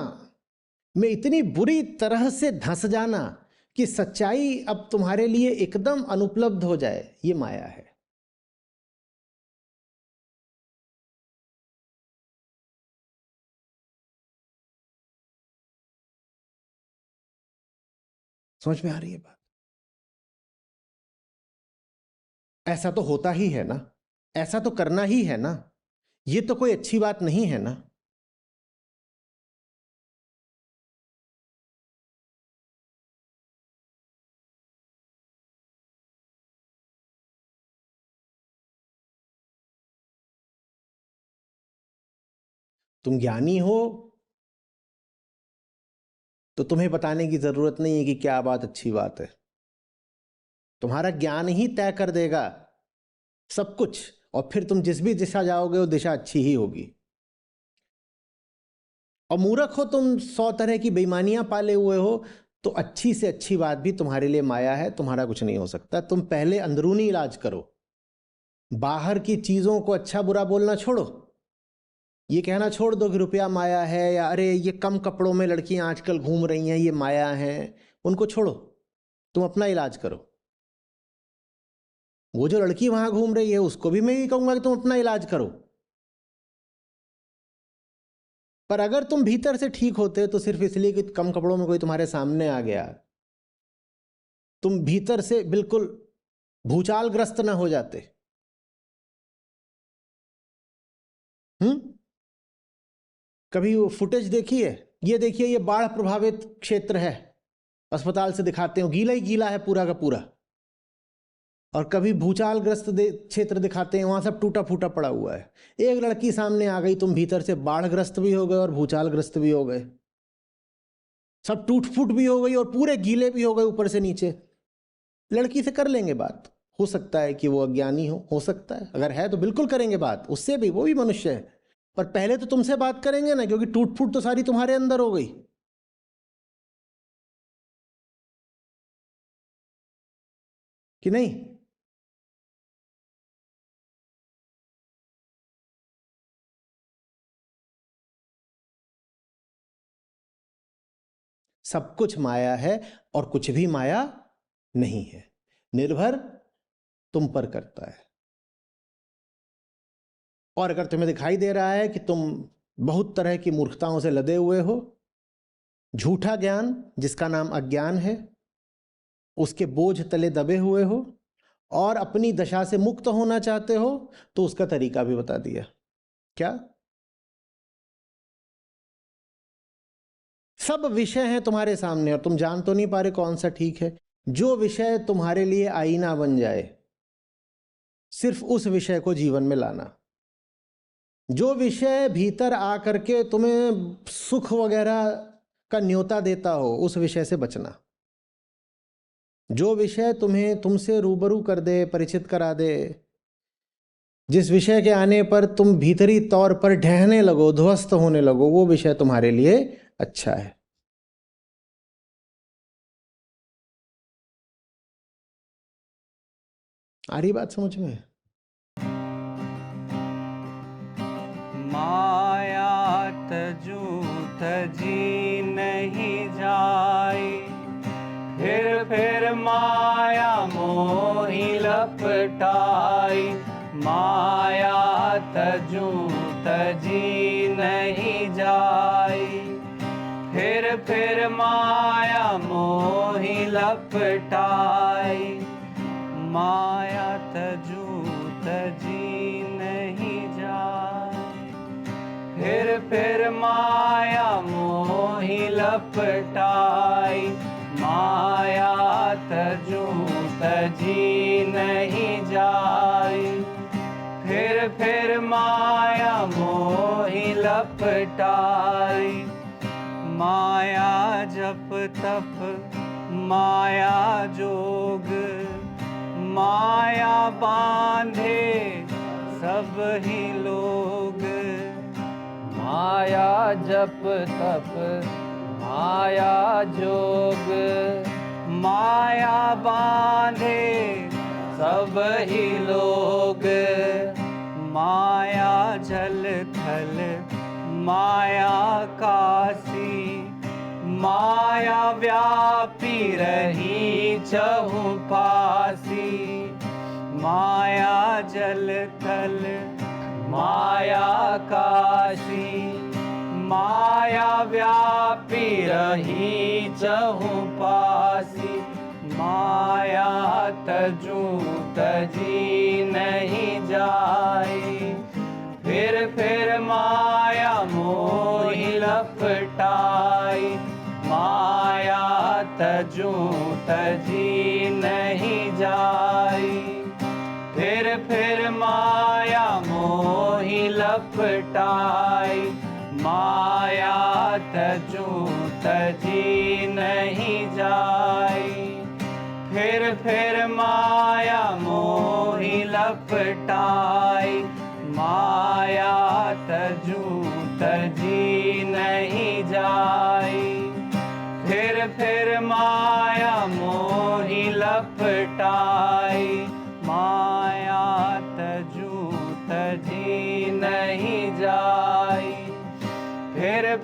में इतनी बुरी तरह से धंस जाना कि सच्चाई अब तुम्हारे लिए एकदम अनुपलब्ध हो जाए, ये माया है। समझ में आ रही है बात? ऐसा तो होता ही है ना, ऐसा तो करना ही है ना, ये तो कोई अच्छी बात नहीं है ना। तुम ज्ञानी हो तो तुम्हें बताने की जरूरत नहीं है कि क्या बात अच्छी बात है। तुम्हारा ज्ञान ही तय कर देगा सब कुछ। और फिर तुम जिस भी दिशा जाओगे वो दिशा अच्छी ही होगी। और मूर्ख हो तुम, 100 तरह की बेईमानियां पाले हुए हो, तो अच्छी से अच्छी बात भी तुम्हारे लिए माया है, तुम्हारा कुछ नहीं हो सकता। तुम पहले अंदरूनी इलाज करो, बाहर की चीज़ों को अच्छा बुरा बोलना छोड़ो। ये कहना छोड़ दो कि रुपया माया है, या अरे ये कम कपड़ों में लड़कियां आजकल घूम रही हैं ये माया हैं, उनको छोड़ो, तुम अपना इलाज करो। वो जो लड़की वहां घूम रही है उसको भी मैं ही कहूंगा कि तुम अपना इलाज करो। पर अगर तुम भीतर से ठीक होते तो सिर्फ इसलिए कि कम कपड़ों में कोई तुम्हारे सामने आ गया, तुम भीतर से बिल्कुल भूचालग्रस्त ना हो जाते। कभी वो फुटेज देखी है? ये देखिए, ये बाढ़ प्रभावित क्षेत्र है, अस्पताल से दिखाते हो गीला ही गीला है पूरा का पूरा। और कभी भूचालग्रस्त क्षेत्र दिखाते हैं, वहां सब टूटा फूटा पड़ा हुआ है। एक लड़की सामने आ गई, तुम भीतर से बाढ़ग्रस्त भी हो गए और भूचालग्रस्त भी हो गए, सब टूट फूट भी हो गई और पूरे गीले भी हो गए ऊपर से नीचे। लड़की से कर लेंगे बात, हो सकता है कि वो अज्ञानी हो सकता है, अगर है तो बिल्कुल करेंगे बात उससे भी, वो भी मनुष्य है। पर पहले तो तुमसे बात करेंगे ना, क्योंकि टूट फूट तो सारी तुम्हारे अंदर हो गई। कि नहीं? सब कुछ माया है और कुछ भी माया नहीं है, निर्भर तुम पर करता है। और अगर तुम्हें दिखाई दे रहा है कि तुम बहुत तरह की मूर्खताओं से लदे हुए हो, झूठा ज्ञान जिसका नाम अज्ञान है, उसके बोझ तले दबे हुए हो और अपनी दशा से मुक्त होना चाहते हो, तो उसका तरीका भी बता दिया। क्या? सब विषय हैं तुम्हारे सामने और तुम जान तो नहीं पा रहे कौन सा ठीक है। जो विषय तुम्हारे लिए आईना बन जाए, सिर्फ उस विषय को जीवन में लाना। जो विषय भीतर आकर के तुम्हें सुख वगैरह का न्योता देता हो, उस विषय से बचना। जो विषय तुम्हें तुमसे रूबरू कर दे, परिचित करा दे, जिस विषय के आने पर तुम भीतरी तौर पर ढहने लगो, ध्वस्त होने लगो, वो विषय तुम्हारे लिए अच्छा है। आ रही बात समझ में? मायात जूथ जी नहीं जाए, फिर माया मोही लपटाई। मायात जूथ जी नहीं जाए, फिर माया मोही लपटाई। माया तजूत जी नहीं जाए, फिर माया मोही लपटाई। माया तजूत जी नहीं जाए, फिर माया मोही लपटाई। माया जप तप माया जोग, माया बांधे सब ही लोग। माया जप तप माया जोग, माया बांधे सब ही लोग। माया जल थल माया काशी, माया व्यापी रही चहुं पासी। माया जल थल माया काशी, माया व्यापी रही चहुं पासी। माया तजूं तजी नहीं जाए, फिर माया मोही लपटाई। माया तजूं तजी नहीं जाए, फिर माया मोही लपटाई। माया तजूं तजी नहीं जाए, फिर माया मोही लपटाई। जाई। फिर माया मोहि लपटाई, माया तजू तजी नहीं जाई।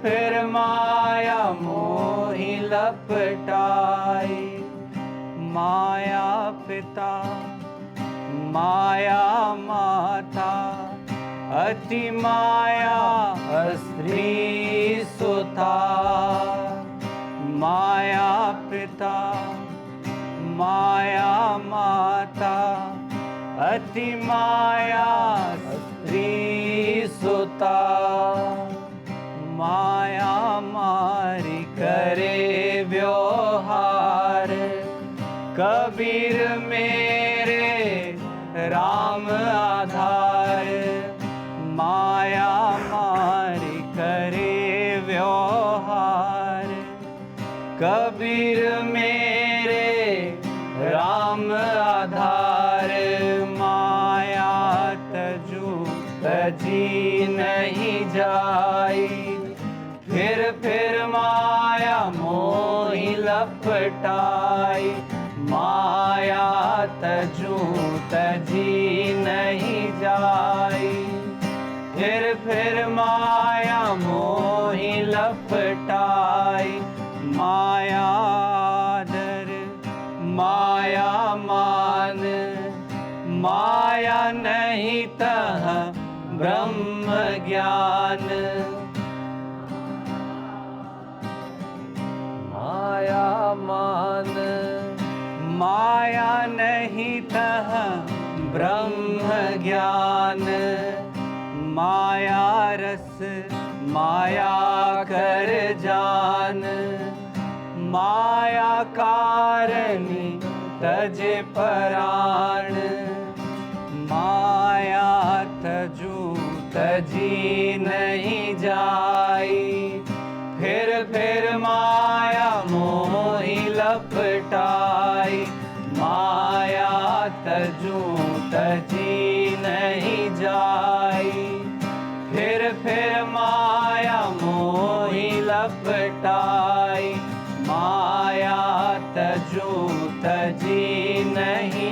फिर माया मोहि लपटाई, माया पिता माया माता, अति माया स्त्री सुता। माया पिता माया माता, अति माया स्त्री सुता। माया मारी करे व्यवहार, कबीर मेरे राम आधार। माया मारी करे व्यवहार, कबीर मेरे राम आधार। माया तजू तजी नहीं जाई, फिर माया मोहि लपटाई। माया तजू तजी नहीं जाई, फिर माया मोहि लपटाई। माया आदर माया मान, माया नहीं तह ब्रह्म ज्ञान। माया मान माया नहीं तह ब्रह्म ज्ञान। माया रस माया कर जान, माया कारणी तज पराण। माया तजू तजी नहीं जाई, फिर माया मोहि लपटाई। माया तजू तजी नहीं जाई, फिर माया मोहि लपटाई। माया तजू तजी नहीं